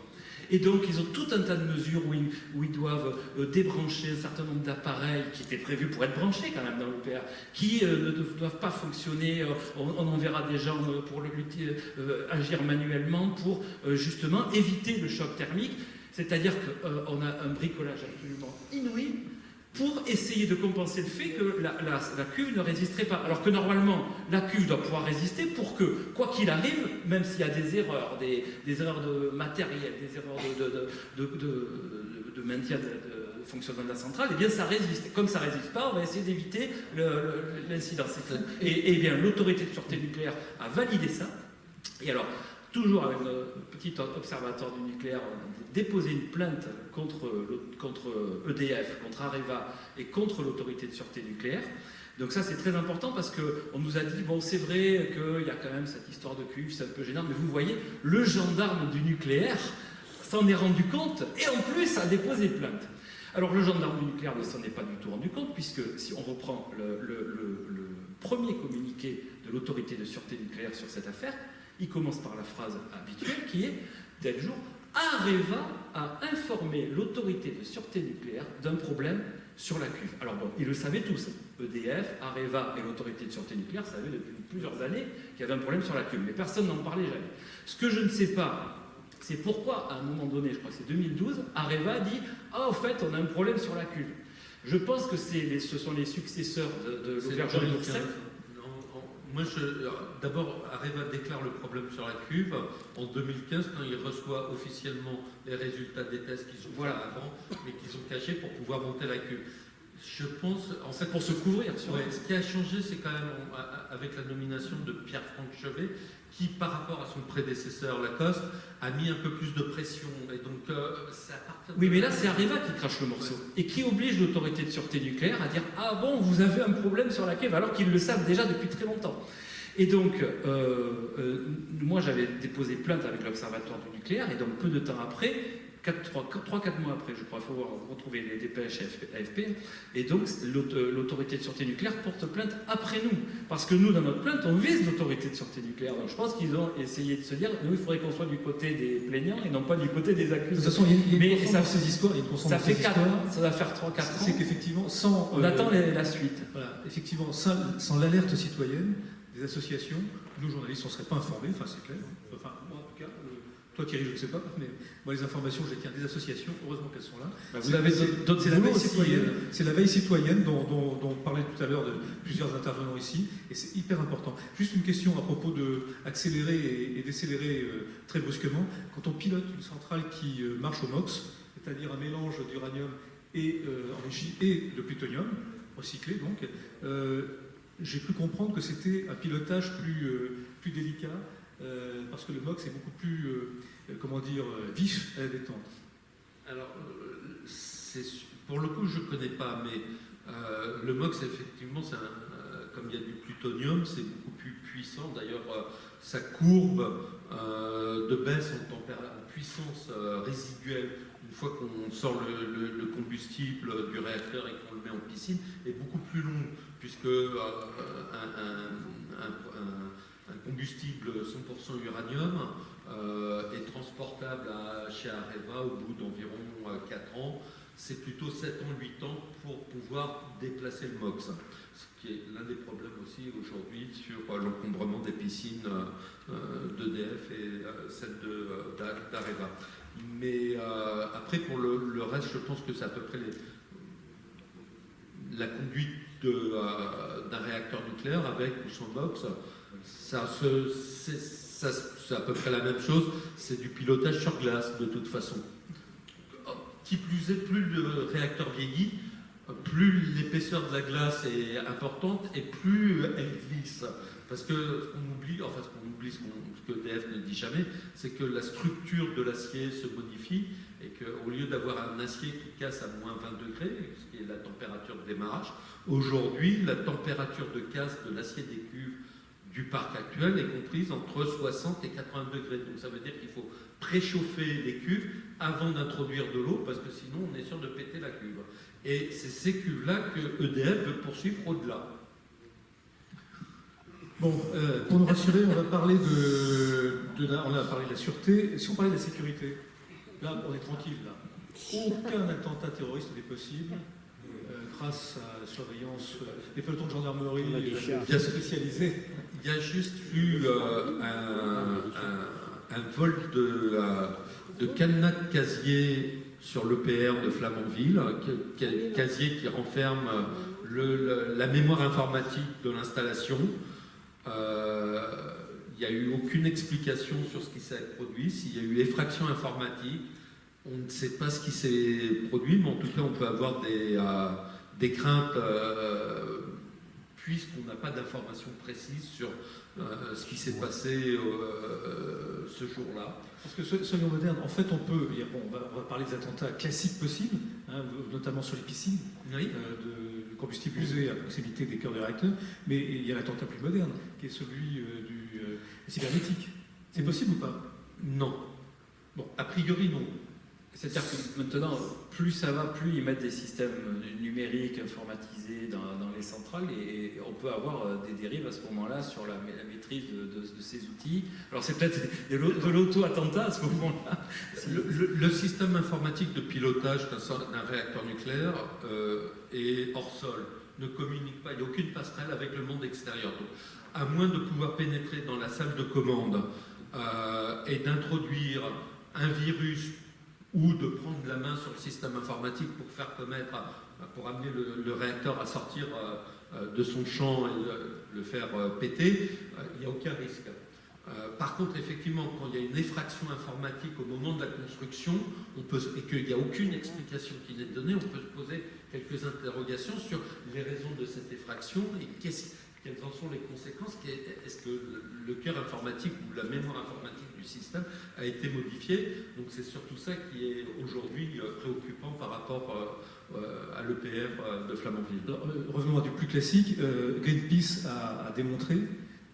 Et donc ils ont tout un tas de mesures où ils doivent débrancher un certain nombre d'appareils qui étaient prévus pour être branchés quand même dans l'EPR, qui ne doivent pas fonctionner. On enverra des gens pour agir manuellement pour justement éviter le choc thermique. C'est-à-dire qu'on a un bricolage absolument inouï pour essayer de compenser le fait que la cuve ne résisterait pas. Alors que normalement, la cuve doit pouvoir résister pour que, quoi qu'il arrive, même s'il y a des erreurs, des erreurs de matériel, des erreurs de maintien de fonctionnement de la centrale, eh bien ça résiste. Comme ça ne résiste pas, on va essayer d'éviter l'incident. Et bien l'autorité de sûreté nucléaire a validé ça. Et alors, toujours avec le petit observatoire du nucléaire, on a déposé une plainte contre EDF, contre Areva et contre l'autorité de sûreté nucléaire. Donc ça, c'est très important parce qu'on nous a dit, bon, c'est vrai qu'il y a quand même cette histoire de cuve, c'est un peu gênant, mais vous voyez, le gendarme du nucléaire s'en est rendu compte et en plus a déposé plainte. Alors le gendarme du nucléaire ne s'en est pas du tout rendu compte, puisque si on reprend le premier communiqué de l'autorité de sûreté nucléaire sur cette affaire, il commence par la phrase habituelle qui est « tel jour, Areva a informé l'autorité de sûreté nucléaire d'un problème sur la cuve ». Alors bon, ils le savaient tous, EDF, Areva et l'autorité de sûreté nucléaire savaient depuis plusieurs années qu'il y avait un problème sur la cuve, mais personne n'en parlait jamais. Ce que je ne sais pas, c'est pourquoi, à un moment donné, je crois que c'est 2012, Areva dit « Ah, au fait, on a un problème sur la cuve ». Je pense que ce sont les successeurs de l'auberge d'Orsay. Moi, d'abord, Areva déclare le problème sur la cuve en 2015 quand il reçoit officiellement les résultats des tests qu'ils ont fait avant, mais qu'ils ont cachés pour pouvoir monter la cuve. Je pense, en fait, pour se couvrir. Ce qui a changé, c'est quand même avec la nomination de Pierre-Franck Chevet, qui, par rapport à son prédécesseur Lacoste, a mis un peu plus de pression. Et donc, c'est à partir de... Oui, mais là, c'est Areva qui crache le morceau. Et qui oblige l'autorité de sûreté nucléaire à dire « Ah bon, vous avez un problème sur la cuve », alors qu'ils le savent déjà depuis très longtemps. Et donc, moi, j'avais déposé plainte avec l'Observatoire du nucléaire, et donc, peu de temps après, 3-4 mois après, je crois, il faut retrouver les dépêches AFP, et donc l'autorité de sûreté nucléaire porte plainte après nous. Parce que nous, dans notre plainte, on vise l'autorité de sûreté nucléaire. Donc je pense qu'ils ont essayé de se dire, nous, il faudrait qu'on soit du côté des plaignants et non pas du côté des accusés. De toute façon, il y a une constante dans ces histoires. Ça fait 4 ans, ça va faire 3-4 ans. C'est qu'effectivement, on attend la suite. Voilà, effectivement, sans l'alerte citoyenne des associations, nous, journalistes, on ne serait pas informés, enfin, c'est clair. Enfin, moi, en tout cas... Toi, Thierry, je ne sais pas, mais moi, les informations, je les tiens des associations, heureusement qu'elles sont là. Vous avez d'autres c'est la veille citoyenne dont on parlait tout à l'heure de plusieurs intervenants ici, et c'est hyper important. Juste une question à propos d'accélérer et décélérer très brusquement. Quand on pilote une centrale qui marche au MOX, c'est-à-dire un mélange d'uranium et enrichi et de plutonium, recyclé donc, j'ai cru comprendre que c'était un pilotage plus délicat, parce que le MOX est beaucoup plus, vif à la détente. Alors, pour le coup, je ne connais pas, mais le MOX, effectivement, comme il y a du plutonium, c'est beaucoup plus puissant. D'ailleurs, sa courbe de baisse en puissance résiduelle, une fois qu'on sort le combustible du réacteur et qu'on le met en piscine, est beaucoup plus longue, puisque un combustible 100% uranium est transportable chez Areva au bout d'environ 4 ans. C'est plutôt 7 ans, 8 ans pour pouvoir déplacer le MOX. Ce qui est l'un des problèmes aussi aujourd'hui sur l'encombrement des piscines d'EDF et celle d'Areva. Mais après, pour le reste, je pense que c'est à peu près la conduite d'un réacteur nucléaire avec ou sans MOX. C'est à peu près la même chose, c'est du pilotage sur glace de toute façon. Qui plus est, plus le réacteur vieillit, plus l'épaisseur de la glace est importante et plus elle glisse. Parce que ce que EDF ne dit jamais, c'est que la structure de l'acier se modifie et qu'au lieu d'avoir un acier qui casse à moins 20 degrés, ce qui est la température de démarrage, aujourd'hui, la température de casse de l'acier des cuves du parc actuel est comprise entre 60 et 80 degrés. Donc ça veut dire qu'il faut préchauffer les cuves avant d'introduire de l'eau, parce que sinon on est sûr de péter la cuve. Et c'est ces cuves-là que EDF veut poursuivre au-delà. Bon, pour nous rassurer, on va parler on a parlé de la sûreté. Si on parlait de la sécurité, là on est tranquille. Là. Aucun attentat terroriste n'est possible. Grâce à la surveillance des pelotons de gendarmerie bien spécialisés. Il y a juste eu un vol de cadenas de casier sur l'EPR de Flamanville, casier qui renferme la mémoire informatique de l'installation. Il n'y a eu aucune explication sur ce qui s'est produit, s'il y a eu effraction informatique. On ne sait pas ce qui s'est produit, mais en tout cas, on peut avoir des craintes puisqu'on n'a pas d'informations précises sur ce qui s'est passé ce jour-là. Parce que soyons modernes, en fait, on va parler des attentats classiques possibles, hein, notamment sur les piscines, Oui. de combustible usé à proximité des cœurs de réacteurs, mais il y a l'attentat plus moderne, qui est celui du cybernétique. C'est possible ou pas? Non. Bon, a priori, non. C'est-à-dire que maintenant, plus ça va, plus ils mettent des systèmes numériques informatisés dans les centrales et on peut avoir des dérives à ce moment-là sur la maîtrise de ces outils. Alors c'est peut-être de l'auto-attentat à ce moment-là. Le système informatique de pilotage d'un réacteur nucléaire est hors sol, ne communique pas, il n'y a aucune passerelle avec le monde extérieur. Donc, à moins de pouvoir pénétrer dans la salle de commande et d'introduire un virus ou de prendre la main sur le système informatique pour faire commettre, pour amener le réacteur à sortir de son champ et le faire péter, il n'y a aucun risque. Par contre, effectivement, quand il y a une effraction informatique au moment de la construction, et qu'il n'y a aucune explication qui n'est donnée, on peut se poser quelques interrogations sur les raisons de cette effraction et quelles en sont les conséquences. Est-ce que le cœur informatique ou la mémoire informatique du système a été modifié? Donc c'est surtout ça qui est aujourd'hui préoccupant par rapport à l'EPR de Flamanville. Revenons à du plus classique. Greenpeace a démontré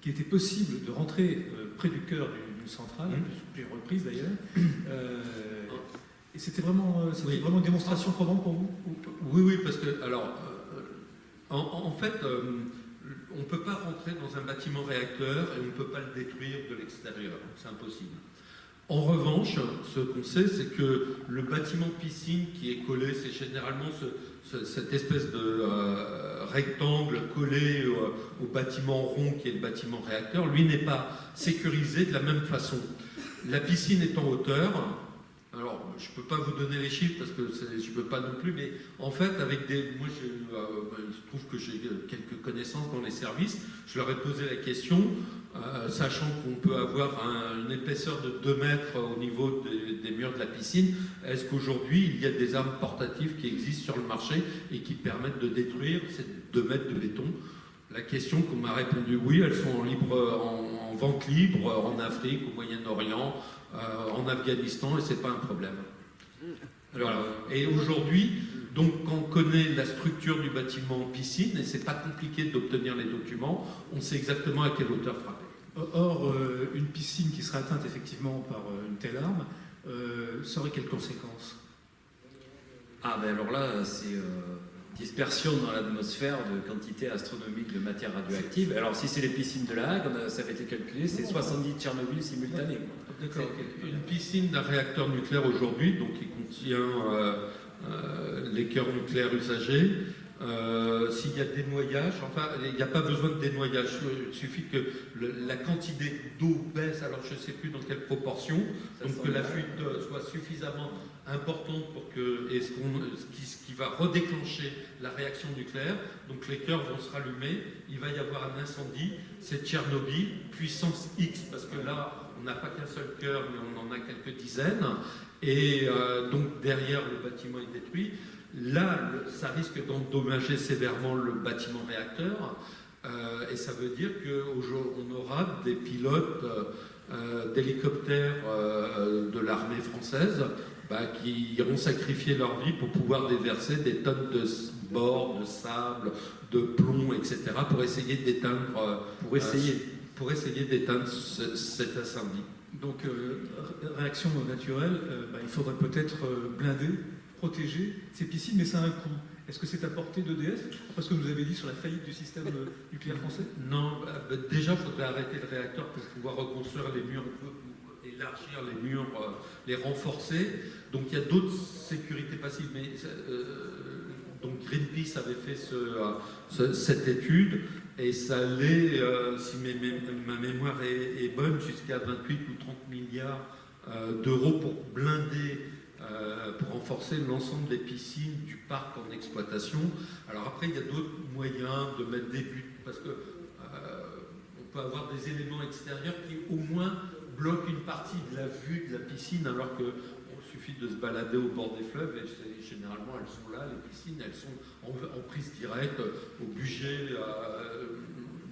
qu'il était possible de rentrer près du cœur d'une centrale, sur plusieurs reprises d'ailleurs. Et c'était vraiment une démonstration probante pour vous? Oui, parce que, alors, en fait, on ne peut pas rentrer dans un bâtiment réacteur et on ne peut pas le détruire de l'extérieur. C'est impossible. En revanche, ce qu'on sait, c'est que le bâtiment piscine qui est collé, c'est généralement cette espèce de rectangle collé au bâtiment rond qui est le bâtiment réacteur, lui n'est pas sécurisé de la même façon. La piscine est en hauteur. Alors, je ne peux pas vous donner les chiffres parce que je ne peux pas non plus, mais en fait, moi, il se trouve que j'ai quelques connaissances dans les services. Je leur ai posé la question, sachant qu'on peut avoir une épaisseur de 2 mètres au niveau des murs de la piscine. Est-ce qu'aujourd'hui, il y a des armes portatives qui existent sur le marché et qui permettent de détruire ces 2 mètres de béton? La question qu'on m'a répondu, oui, elles sont en vente libre en Afrique, au Moyen-Orient, en Afghanistan, et c'est pas un problème. Voilà. Et aujourd'hui, donc, quand on connaît la structure du bâtiment piscine, et c'est pas compliqué d'obtenir les documents, on sait exactement à quelle hauteur frapper. Or, une piscine qui serait atteinte effectivement par une telle arme, ça aurait quelles conséquences? Ah ben alors là, c'est dispersion dans l'atmosphère de quantité astronomique de matière radioactive. Alors si c'est les piscines de La Hague, ça avait été calculé, c'est 70 Tchernobyl simultanés. D'accord. Une piscine d'un réacteur nucléaire aujourd'hui, donc qui contient les cœurs nucléaires usagés, s'il y a dénoyage, enfin, il n'y a pas besoin de dénoyage, il suffit que la quantité d'eau baisse, alors je ne sais plus dans quelle proportion, donc que la fuite soit suffisamment importante pour que, ce qui va redéclencher la réaction nucléaire, donc les cœurs vont se rallumer, il va y avoir un incendie, c'est Tchernobyl, puissance X, parce que là, on n'a pas qu'un seul cœur, mais on en a quelques dizaines, et donc derrière, le bâtiment est détruit. Là, ça risque d'endommager sévèrement le bâtiment réacteur, et ça veut dire qu'on aura des pilotes d'hélicoptères de l'armée française qui iront sacrifier leur vie pour pouvoir déverser des tonnes de bord, de sable, de plomb, etc., pour essayer d'éteindre cet incendie. Donc, réaction naturelle, il faudrait peut-être blinder, protéger ces piscines, mais ça a un coût. Est-ce que c'est à portée d'EDF? Parce que vous avez dit sur la faillite du système nucléaire français? Non, déjà, il faudrait arrêter le réacteur pour pouvoir reconstruire les murs, élargir les murs, les renforcer. Donc il y a d'autres sécurités passives. Mais, donc Greenpeace avait fait cette étude et ça allait, si ma mémoire est bonne, jusqu'à 28 ou 30 milliards d'euros pour blinder, pour renforcer l'ensemble des piscines du parc en exploitation. Alors après, il y a d'autres moyens de mettre des buts, parce que on peut avoir des éléments extérieurs qui au moins bloquent une partie de la vue de la piscine, alors qu'il suffit de se balader au bord des fleuves et généralement elles sont là, les piscines, elles sont en prise directe, au budget.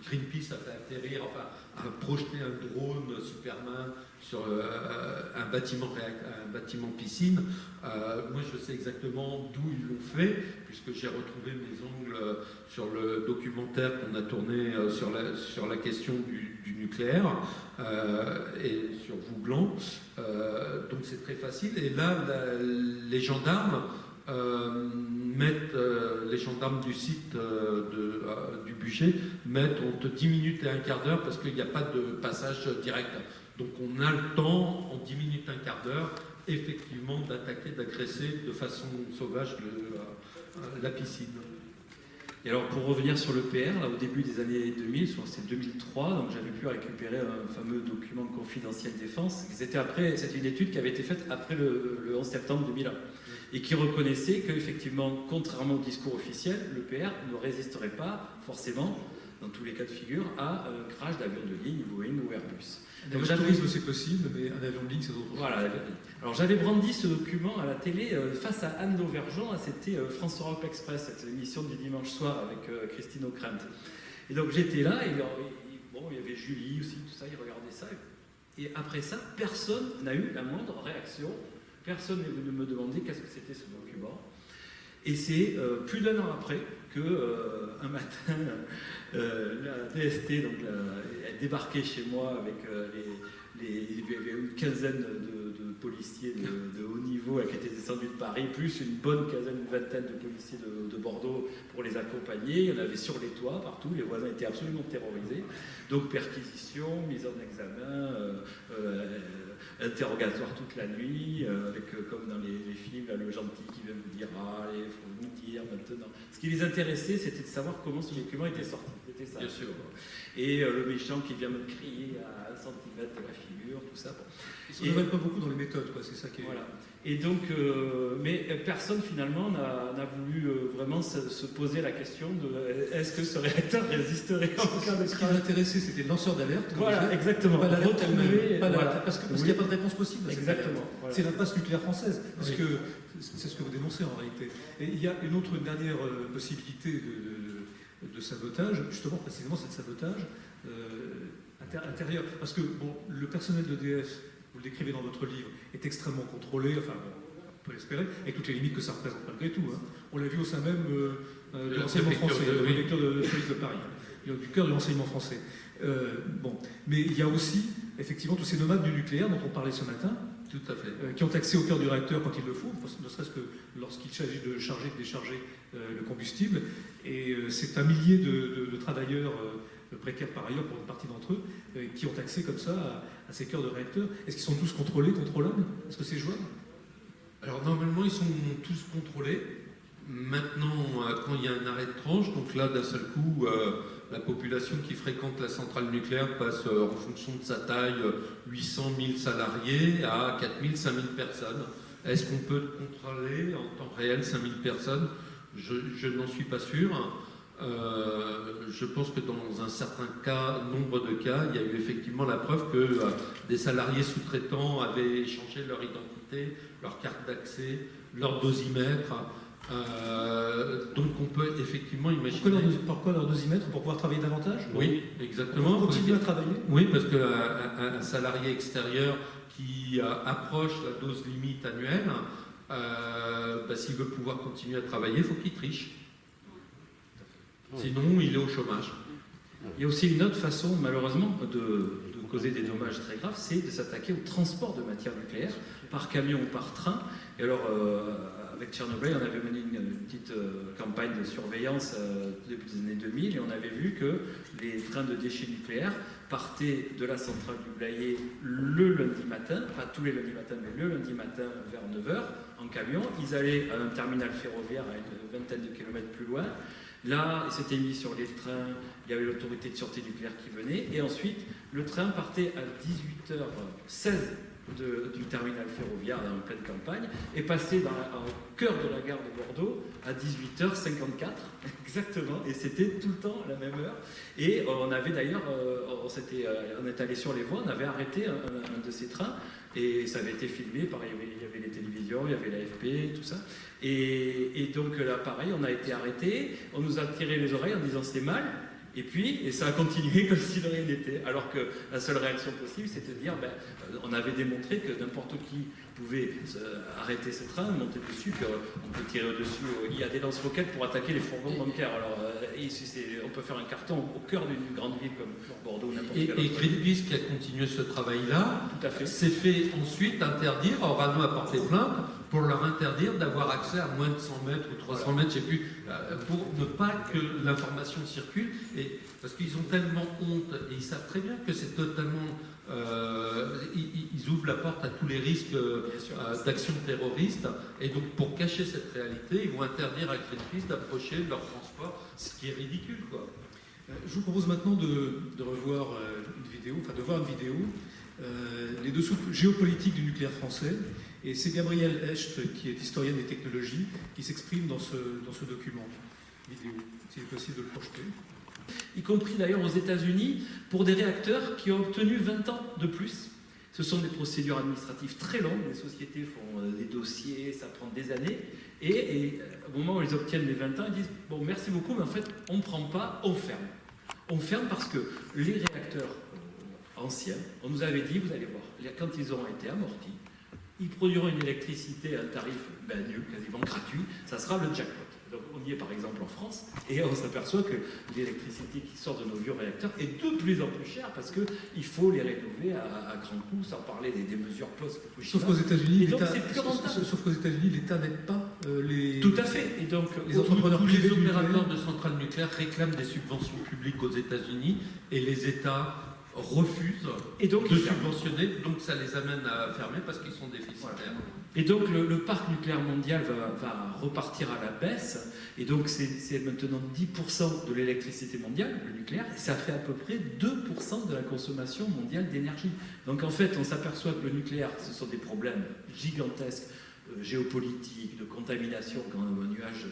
Greenpeace a fait atterrir, enfin, a projeté un drone Superman sur un bâtiment piscine. Moi, je sais exactement d'où ils l'ont fait, puisque j'ai retrouvé mes ongles sur le documentaire qu'on a tourné sur la question du nucléaire et sur Vouglan. Donc c'est très facile. Et là, les gendarmes les gendarmes du site du budget mettent entre 10 minutes et un quart d'heure parce qu'il n'y a pas de passage direct. Donc on a le temps, en 10 minutes, un quart d'heure, effectivement, d'attaquer, d'agresser de façon sauvage la piscine. Et alors pour revenir sur l'EPR, là au début des années 2000, je crois que c'est 2003, donc j'avais pu récupérer un fameux document confidentiel défense. C'était une étude qui avait été faite après le 11 septembre 2001 et qui reconnaissait qu'effectivement, contrairement au discours officiel, l'EPR ne résisterait pas forcément, dans tous les cas de figure, à un crash d'avion de ligne, Boeing ou Airbus. Donc tourisme c'est possible, mais un avion de ligne c'est autre chose. Voilà. Alors j'avais brandi ce document à la télé face à Anne Dauvergeon, c'était France Europe Express, cette émission du dimanche soir avec Christine Ockrent. Et donc j'étais là, et bon, il y avait Julie aussi, tout ça, ils regardaient ça. Et après ça, personne n'a eu la moindre réaction, personne n'est venu me demander qu'est-ce que c'était ce document. Et c'est plus d'un an après que un matin, la DST donc, a débarqué chez moi avec il y avait une quinzaine de policiers de haut niveau qui étaient descendus de Paris, plus une bonne quinzaine, une vingtaine de policiers de Bordeaux pour les accompagner. Il y en avait sur les toits, partout. Les voisins étaient absolument terrorisés. Donc perquisition, mise en examen, interrogatoire toute la nuit, avec, comme dans les films, là, le gentil qui vient vous dire « Ah, allez, il faut nous dire maintenant ». Ce qui les intéressait, c'était de savoir comment ce document était sorti. C'était ça. Bien sûr. Et le méchant qui vient me crier à 1 centimètre de la figure, tout ça. Bon. Ils ne se pas beaucoup dans les méthodes, quoi. C'est ça qui est... Voilà. Et donc, mais personne finalement n'a voulu vraiment se poser la question de est-ce que ce réacteur résisterait en cas de Ce qui m'intéressait, c'était le lanceur d'alerte. Voilà, exactement. Pas l'alerte elle-même. Voilà. Parce qu'il n'y a pas de réponse possible. Exactement. Voilà. C'est l'impasse nucléaire française. Parce Oui. que c'est ce que vous dénoncez en réalité. Et il y a une dernière possibilité de sabotage, justement, précisément, c'est de sabotage intérieur. Parce que bon, le personnel d'EDF, vous le décrivez dans votre livre, est extrêmement contrôlé, enfin, on peut l'espérer, avec toutes les limites que ça représente malgré tout. Hein. On l'a vu au sein même de l'enseignement français, de la préfecture de police de Paris, du cœur de l'enseignement français. Bon. Mais il y a aussi, effectivement, tous ces nomades du nucléaire dont on parlait ce matin, Tout à fait. qui ont accès au cœur du réacteur quand il le faut, ne serait-ce que lorsqu'il s'agit de charger, de décharger le combustible. Et c'est un millier de travailleurs précaires par ailleurs pour une partie d'entre eux, qui ont accès comme ça à ces cœurs de réacteurs. Est-ce qu'ils sont tous contrôlés, contrôlables? Est-ce que c'est jouable? Alors normalement, ils sont tous contrôlés. Maintenant, quand il y a un arrêt de tranche, donc là, d'un seul coup, la population qui fréquente la centrale nucléaire passe, en fonction de sa taille, 800 000 salariés à 4 000, 5 000 personnes. Est-ce qu'on peut contrôler en temps réel 5 000 personnes? Je n'en suis pas sûr. Je pense que dans un certain nombre de cas, il y a eu effectivement la preuve que des salariés sous-traitants avaient changé leur identité, leur carte d'accès, leur dosimètre. Donc on peut effectivement imaginer... Pourquoi leur dosimètre? Pour pouvoir travailler davantage? Oui, exactement. Pour continuer à travailler? Oui, parce qu'un salarié extérieur qui approche la dose limite annuelle, s'il veut pouvoir continuer à travailler, il faut qu'il triche. Sinon, il est au chômage. Il y a aussi une autre façon, malheureusement, de causer des dommages très graves, c'est de s'attaquer au transport de matières nucléaires, par camion ou par train. Et alors, avec Tchernobyl, on avait mené une petite campagne de surveillance depuis les années 2000, et on avait vu que les trains de déchets nucléaires partaient de la centrale du Blayais le lundi matin, pas tous les lundis matins, mais le lundi matin vers 9h, en camion. Ils allaient à un terminal ferroviaire à une vingtaine de kilomètres plus loin. Là, il s'était mis sur les trains, il y avait l'autorité de sûreté nucléaire qui venait, et ensuite, le train partait à 18h16 du terminal ferroviaire en pleine campagne et passer au cœur de la gare de Bordeaux à 18h54 exactement, et c'était tout le temps à la même heure. Et on avait d'ailleurs, on est allé sur les voies, on avait arrêté un de ces trains et ça avait été filmé, pareil, il y avait les télévisions, il y avait l'AFP, tout ça. Et donc là, pareil, on a été arrêté, on nous a tiré les oreilles en disant c'est mal. Et ça a continué comme si de rien n'était. Alors que la seule réaction possible, c'était de dire, on avait démontré que n'importe qui pouvait arrêter ce train, monter dessus, qu'on peut tirer au-dessus. Il y a des lance-roquettes pour attaquer les fourgons bancaires. Alors, on peut faire un carton au cœur d'une grande ville comme Bordeaux ou n'importe quelle autre. Et Greenpeace, qui a continué ce travail-là, s'est fait ensuite interdire, Orano a porté plainte, pour leur interdire d'avoir accès à moins de 100 mètres ou 300 mètres, je ne sais plus, pour ne pas que l'information circule, parce qu'ils ont tellement honte, et ils savent très bien que c'est totalement... ils ouvrent la porte à tous les risques d'actions terroristes, et donc pour cacher cette réalité, ils vont interdire à Greenpeace d'approcher de leur transport, ce qui est ridicule, quoi. Je vous propose maintenant de revoir une vidéo, de voir une vidéo, les dessous géopolitiques du nucléaire français. Et c'est Gabrielle Hecht, qui est historienne des technologies, qui s'exprime dans ce document vidéo, s'il est possible de le projeter. Y compris d'ailleurs aux États-Unis, pour des réacteurs qui ont obtenu 20 ans de plus. Ce sont des procédures administratives très longues, les sociétés font des dossiers, ça prend des années, et au moment où ils obtiennent les 20 ans, ils disent « Bon, merci beaucoup, mais en fait, on ne prend pas, on ferme. » On ferme parce que les réacteurs anciens, on nous avait dit, vous allez voir, quand ils auront été amortis, ils produiront une électricité à un tarif nul, quasiment gratuit, ça sera le jackpot. Donc on y est par exemple en France, et on s'aperçoit que l'électricité qui sort de nos vieux réacteurs est de plus en plus chère parce qu'il faut les rénover à grands coups, sans parler des mesures post-Fukushima. Sauf qu'aux États-Unis, l'État n'aide pas les... Tout à fait. Et donc, les entrepreneurs tous privés les opérateurs de centrales nucléaires réclament des subventions publiques aux États-Unis, et les États refusent de subventionner, donc ça les amène à fermer parce qu'ils sont déficitaires. Voilà. Et donc le parc nucléaire mondial va repartir à la baisse, et donc c'est maintenant 10% de l'électricité mondiale, le nucléaire, et ça fait à peu près 2% de la consommation mondiale d'énergie. Donc en fait, on s'aperçoit que le nucléaire, ce sont des problèmes gigantesques, géopolitiques, de contamination, quand un nuage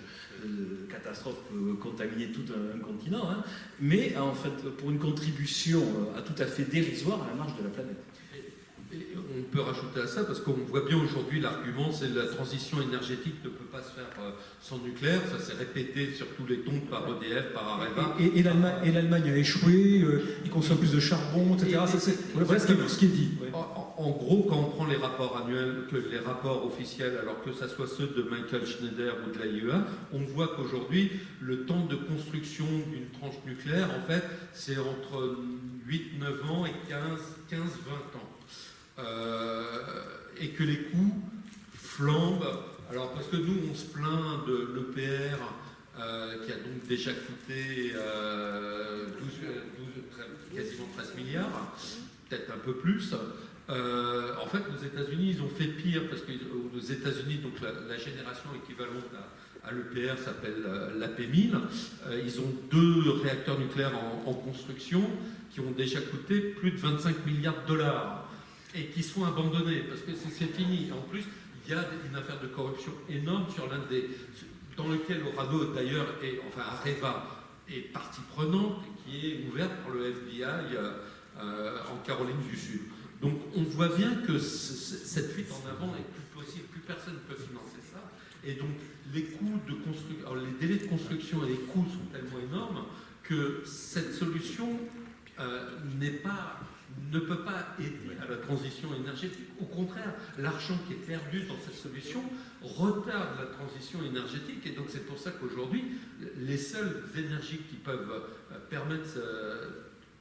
catastrophe peut contaminer tout un continent, hein, mais en fait pour une contribution tout à fait dérisoire à la marge de la planète. Et on peut rajouter à ça, parce qu'on voit bien aujourd'hui, l'argument, c'est que la transition énergétique ne peut pas se faire sans nucléaire. Ça s'est répété sur tous les tons par EDF, par Areva. Et l'Allemagne a échoué, il consomme plus de charbon, etc. C'est ce qui est dit. Ouais. En gros, quand on prend les rapports annuels, les rapports officiels, alors que ce soit ceux de Michael Schneider ou de l'AIEA, on voit qu'aujourd'hui, le temps de construction d'une tranche nucléaire, en fait, c'est entre 8-9 ans et 15-20 ans. Et que les coûts flambent. Alors, parce que nous, on se plaint de l'EPR qui a donc déjà coûté quasiment 13 milliards, peut-être un peu plus. En fait, aux États-Unis, ils ont fait pire, parce qu'aux États-Unis, donc la génération équivalente à l'EPR s'appelle l'AP1000. Ils ont 2 réacteurs nucléaires en construction qui ont déjà coûté plus de 25 milliards de dollars. Et qui sont abandonnés, parce que c'est fini. En plus, il y a une affaire de corruption énorme sur dans lequel Orano, d'ailleurs, Areva est partie prenante, qui est ouverte par le FBI en Caroline du Sud. Donc on voit bien que cette fuite en avant n'est plus possible, plus personne ne peut financer ça. Et donc les coûts de construction, les délais de construction et les coûts sont tellement énormes que cette solution ne peut pas aider à la transition énergétique. Au contraire, l'argent qui est perdu dans cette solution retarde la transition énergétique. Et donc c'est pour ça qu'aujourd'hui, les seules énergies qui peuvent permettre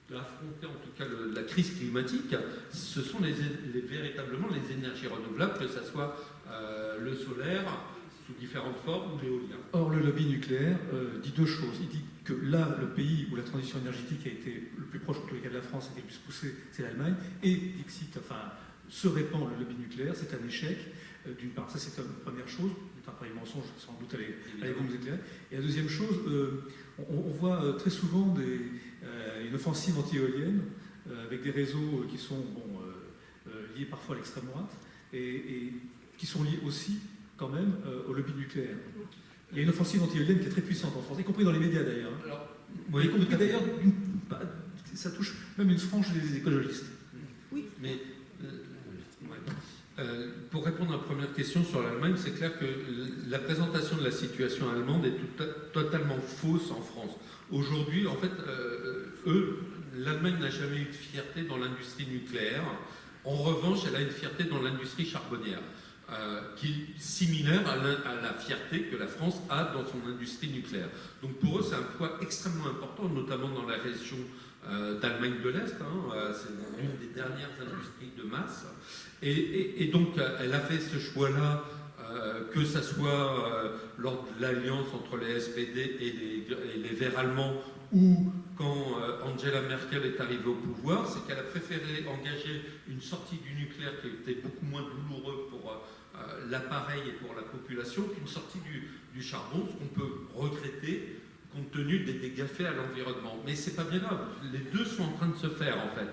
d'affronter en tout cas la crise climatique, ce sont véritablement les énergies renouvelables, que ce soit le solaire, sous différentes formes, ou l'éolien. Or, le lobby nucléaire dit 2 choses. Il dit que là, le pays où la transition énergétique a été le plus proche, en tous les cas de la France, a été le plus poussée, c'est l'Allemagne. Et Dixit, se répand le lobby nucléaire, c'est un échec. D'une part, ça c'est une première chose, c'est un premier mensonge, sans doute allez vous éclairer. Et la deuxième chose, on voit très souvent une offensive anti-éolienne avec des réseaux qui sont liés parfois à l'extrême droite, et qui sont liés aussi quand même au lobby nucléaire. Il y a une offensive anti-éolienne qui est très puissante en France, y compris dans les médias d'ailleurs. Alors, Y compris d'ailleurs, ça touche même une frange des écologistes. Oui, mais pour répondre à la première question sur l'Allemagne, c'est clair que la présentation de la situation allemande est totalement fausse en France. Aujourd'hui, en fait, l'Allemagne n'a jamais eu de fierté dans l'industrie nucléaire. En revanche, elle a une fierté dans l'industrie charbonnière, qui est similaire à la fierté que la France a dans son industrie nucléaire. Donc pour eux, c'est un poids extrêmement important, notamment dans la région d'Allemagne de l'Est. C'est l'une des dernières industries de masse. Et donc, elle a fait ce choix-là, que ce soit lors de l'alliance entre les SPD et les Verts allemands, ou quand Angela Merkel est arrivée au pouvoir, c'est qu'elle a préféré engager une sortie du nucléaire qui était beaucoup moins douloureuse pour l'appareil et pour la population qu'une sortie du charbon, ce qu'on peut regretter compte tenu des dégâts faits à l'environnement. Mais c'est pas bien grave, les deux sont en train de se faire en fait.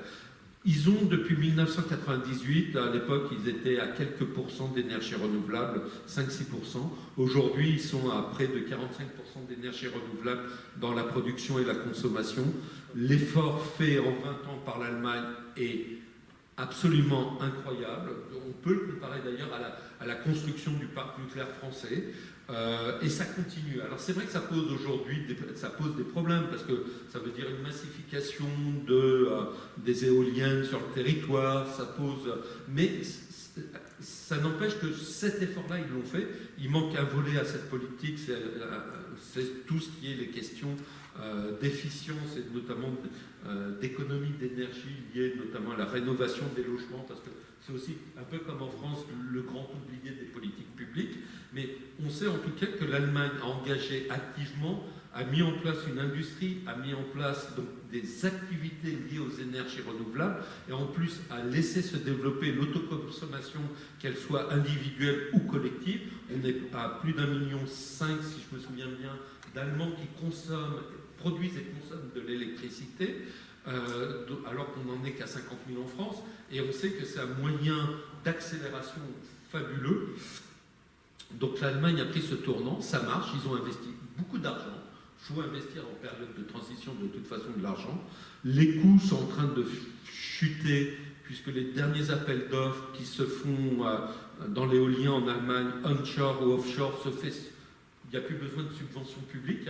Ils ont, depuis 1998, à l'époque, ils étaient à quelques pourcents d'énergie renouvelable, 5-6%. Aujourd'hui, ils sont à près de 45% d'énergie renouvelable dans la production et la consommation. L'effort fait en 20 ans par l'Allemagne est absolument incroyable. On peut le comparer d'ailleurs à la construction du parc nucléaire français. Et ça continue. Alors c'est vrai que ça pose aujourd'hui des problèmes parce que ça veut dire une massification des éoliennes sur le territoire. Mais ça n'empêche que cet effort-là, ils l'ont fait. Il manque un volet à cette politique, c'est tout ce qui est les questions d'efficience et notamment d'économie d'énergie liées notamment à la rénovation des logements, parce que c'est aussi un peu comme en France le grand oublié des politiques publiques. Mais on sait en tout cas que l'Allemagne a engagé activement, a mis en place une industrie, a mis en place donc des activités liées aux énergies renouvelables et en plus a laissé se développer l'autoconsommation, qu'elle soit individuelle ou collective. On est à plus d'1,5 million, si je me souviens bien, d'Allemands qui produisent et consomment de l'électricité, alors qu'on n'en est qu'à 50 000 en France. Et on sait que c'est un moyen d'accélération fabuleux. Donc l'Allemagne a pris ce tournant, ça marche, ils ont investi beaucoup d'argent. Il faut investir en période de transition de toute façon de l'argent. Les coûts sont en train de chuter puisque les derniers appels d'offres qui se font dans l'éolien en Allemagne, onshore ou offshore, il n'y a plus besoin de subventions publiques.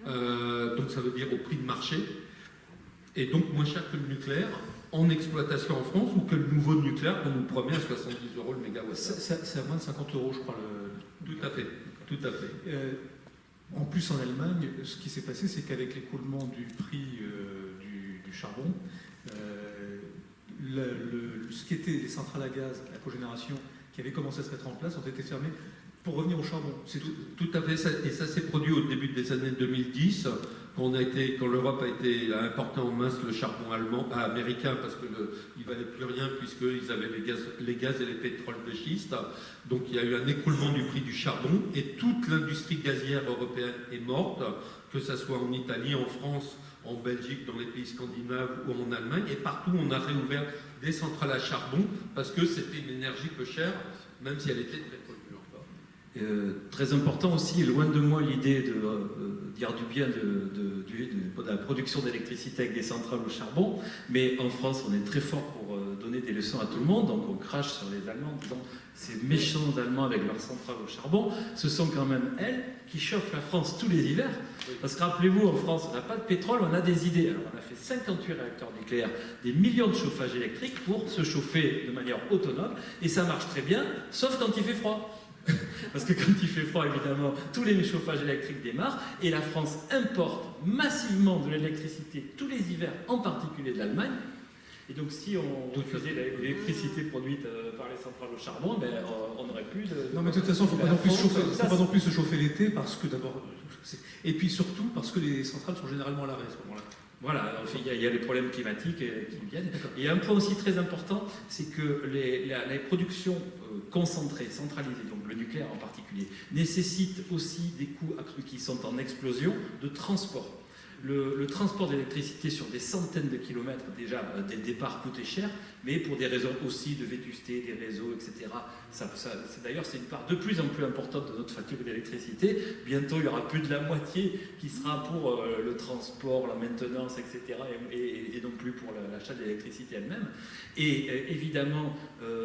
Donc ça veut dire au prix de marché. Et donc moins cher que le nucléaire en exploitation en France ou que le nouveau nucléaire qu'on nous promet à 70 € le mégawatt. C'est à moins de 50 €, je crois. Tout à fait, tout à fait. En plus, en Allemagne, ce qui s'est passé, c'est qu'avec l'écoulement du prix du charbon, ce qui était les centrales à gaz à cogénération qui avaient commencé à se mettre en place ont été fermées pour revenir au charbon. C'est tout à fait, et ça s'est produit au début des années 2010, quand l'Europe a importé en masse le charbon américain parce qu'il ne valait plus rien puisqu'ils avaient les gaz et les pétroles de schiste. Donc il y a eu un écroulement du prix du charbon et toute l'industrie gazière européenne est morte, que ce soit en Italie, en France, en Belgique, dans les pays scandinaves ou en Allemagne. Et partout, on a réouvert des centrales à charbon parce que c'était une énergie peu chère, même si elle était très polluante. Très important aussi, loin de moi l'idée de dire du bien de la production d'électricité avec des centrales au charbon, mais en France on est très fort pour donner des leçons à tout le monde, donc on crache sur les Allemands en disant ces méchants Allemands avec leurs centrales au charbon, ce sont quand même elles qui chauffent la France tous les hivers, parce que rappelez-vous, en France on n'a pas de pétrole, on a des idées. Alors on a fait 58 réacteurs nucléaires, des millions de chauffages électriques pour se chauffer de manière autonome, et ça marche très bien, sauf quand il fait froid. Parce que quand il fait froid, évidemment, tous les chauffages électriques démarrent et la France importe massivement de l'électricité tous les hivers, en particulier de l'Allemagne. Et donc, si on refusait l'électricité produite par les centrales au charbon, ben, on n'aurait plus de... Non, mais de toute façon, il ne faut pas non plus se chauffer l'été, parce que d'abord... Et puis surtout, parce que les centrales sont généralement à l'arrêt à ce moment-là. Voilà, il y a les problèmes climatiques qui viennent. Et il y a un point aussi très important, c'est que les productions concentrées, centralisées, donc le nucléaire en particulier, nécessitent aussi des coûts accrus qui sont en explosion de transport. le transport d'électricité sur des centaines de kilomètres, déjà, des départs coûtait cher, mais pour des raisons aussi de vétusté des réseaux, etc. D'ailleurs, c'est une part de plus en plus importante de notre facture d'électricité. Bientôt, il y aura plus de la moitié qui sera pour le transport, la maintenance, etc., et non plus pour l'achat d'électricité elle-même. Et évidemment,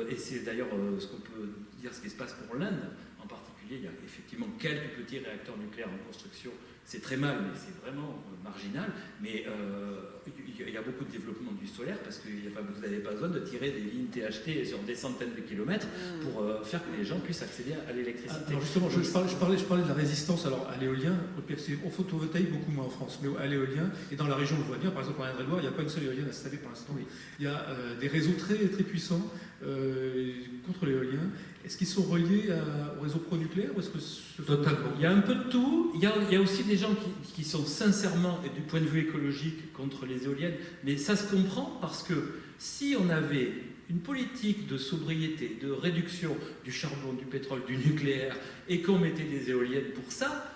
et c'est d'ailleurs ce qu'on peut dire, ce qui se passe pour l'Inde en particulier, il y a effectivement quelques petits réacteurs nucléaires en construction. C'est très mal, mais c'est vraiment marginal. Mais il y a beaucoup de développement du solaire parce que vous n'avez pas besoin de tirer des lignes THT sur des centaines de kilomètres pour faire que les gens puissent accéder à l'électricité. Alors justement, je parlais de la résistance à l'éolien. Au photovoltaïque, beaucoup moins en France, mais à l'éolien, et dans la région, on le voit bien, par exemple en Indre-et-Loire, il n'y a pas une seule éolienne installée pour l'instant. Oui. Il y a des réseaux très, très puissants contre l'éolien. Est-ce qu'ils sont reliés au réseau pronucléaire ou est-ce que Totalement. Il y a un peu de tout. Il y a aussi des gens qui sont sincèrement, et du point de vue écologique, contre les éoliennes. Mais ça se comprend parce que si on avait une politique de sobriété, de réduction du charbon, du pétrole, du nucléaire, et qu'on mettait des éoliennes pour ça,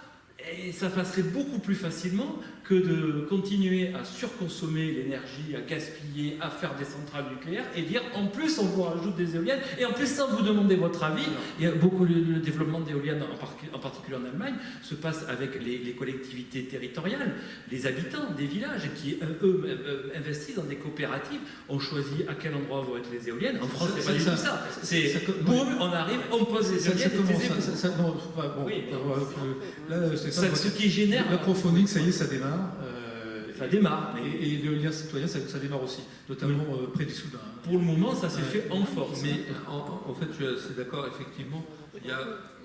et ça passerait beaucoup plus facilement que de continuer à surconsommer l'énergie, à gaspiller, à faire des centrales nucléaires et dire en plus on vous rajoute des éoliennes et en plus sans vous demander votre avis. Il y a beaucoup le développement d'éoliennes, en particulier en Allemagne, se passe avec les collectivités territoriales, les habitants des villages qui eux investissent dans des coopératives, ont choisi à quel endroit vont être les éoliennes. En France, c'est pas du tout ça. C'est boum, on arrive, on pose les éoliennes. Ce qui génère. L'aquaphonique, ça y est, ça démarre. Ça démarre. Et l'éolien citoyen, ça démarre aussi, notamment près du Soudan. Pour le moment, ça s'est fait en force. Mais en fait, je suis assez d'accord, effectivement.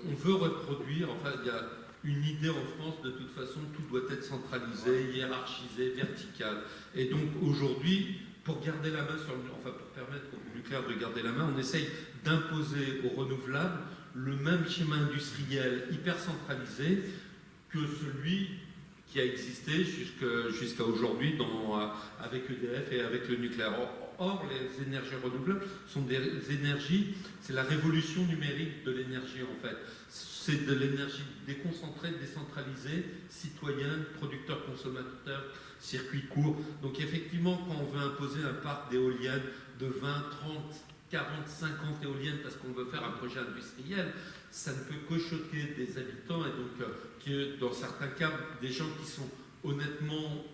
On veut reproduire, enfin, il y a une idée en France, de toute façon, tout doit être centralisé, hiérarchisé, vertical. Et donc aujourd'hui, pour garder la main pour permettre au nucléaire de garder la main, on essaye d'imposer aux renouvelables le même schéma industriel hyper centralisé que celui qui a existé jusqu'à aujourd'hui avec EDF et avec le nucléaire. Or, les énergies renouvelables sont des énergies, c'est la révolution numérique de l'énergie en fait. C'est de l'énergie déconcentrée, décentralisée, citoyenne, producteur-consommateur, circuit court. Donc effectivement, quand on veut imposer un parc d'éoliennes de 20, 30, 40, 50 éoliennes parce qu'on veut faire un projet industriel, ça ne peut que choquer des habitants et donc dans certains cas, des gens qui sont honnêtement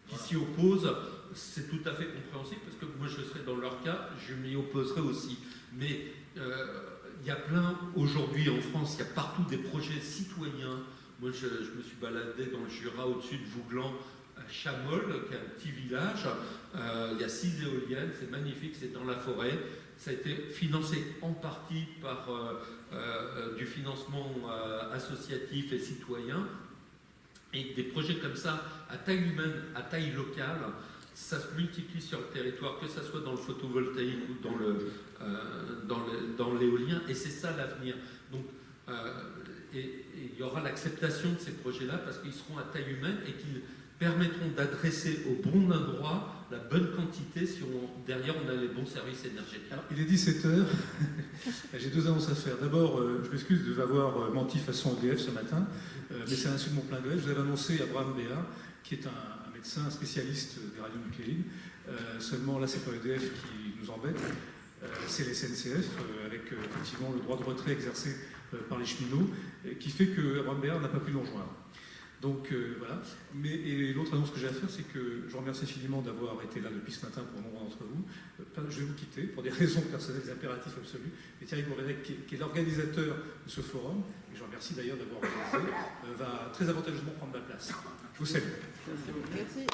qui s'y opposent, c'est tout à fait compréhensible parce que moi je serais dans leur cas, je m'y opposerais aussi. Mais il y a plein, aujourd'hui en France, il y a partout des projets citoyens. Moi je me suis baladé dans le Jura au-dessus de Vouglan, à Chamol, qui est un petit village. Il y a 6 éoliennes, c'est magnifique, c'est dans la forêt. Ça a été financé en partie par du financement associatif et citoyen. Et des projets comme ça, à taille humaine, à taille locale, ça se multiplie sur le territoire, que ce soit dans le photovoltaïque ou dans l'éolien, et c'est ça l'avenir. Donc, et il y aura l'acceptation de ces projets-là parce qu'ils seront à taille humaine et qu'ils permettront d'adresser au bon endroit la bonne quantité si derrière on a les bons services énergétiques. Alors, il est 17h, j'ai 2 annonces à faire. D'abord, je m'excuse de vous avoir menti façon EDF ce matin, mais c'est un insulte mon plein gré. Je vous avais annoncé Abraham Béat, qui est un médecin, un spécialiste des radionucléides. Seulement là, c'est pas EDF qui nous embête, c'est les SNCF, avec effectivement le droit de retrait exercé par les cheminots, qui fait que Abraham Béat n'a pas pu nous rejoindre. Donc voilà. Et l'autre annonce que j'ai à faire, c'est que je vous remercie infiniment d'avoir été là depuis ce matin pour nombre d'entre vous. Je vais vous quitter pour des raisons personnelles, des impératifs absolus. Et Thierry Bourvenec, qui est l'organisateur de ce forum, et je vous remercie d'ailleurs d'avoir organisé, va très avantageusement prendre ma place. Je vous salue. Merci.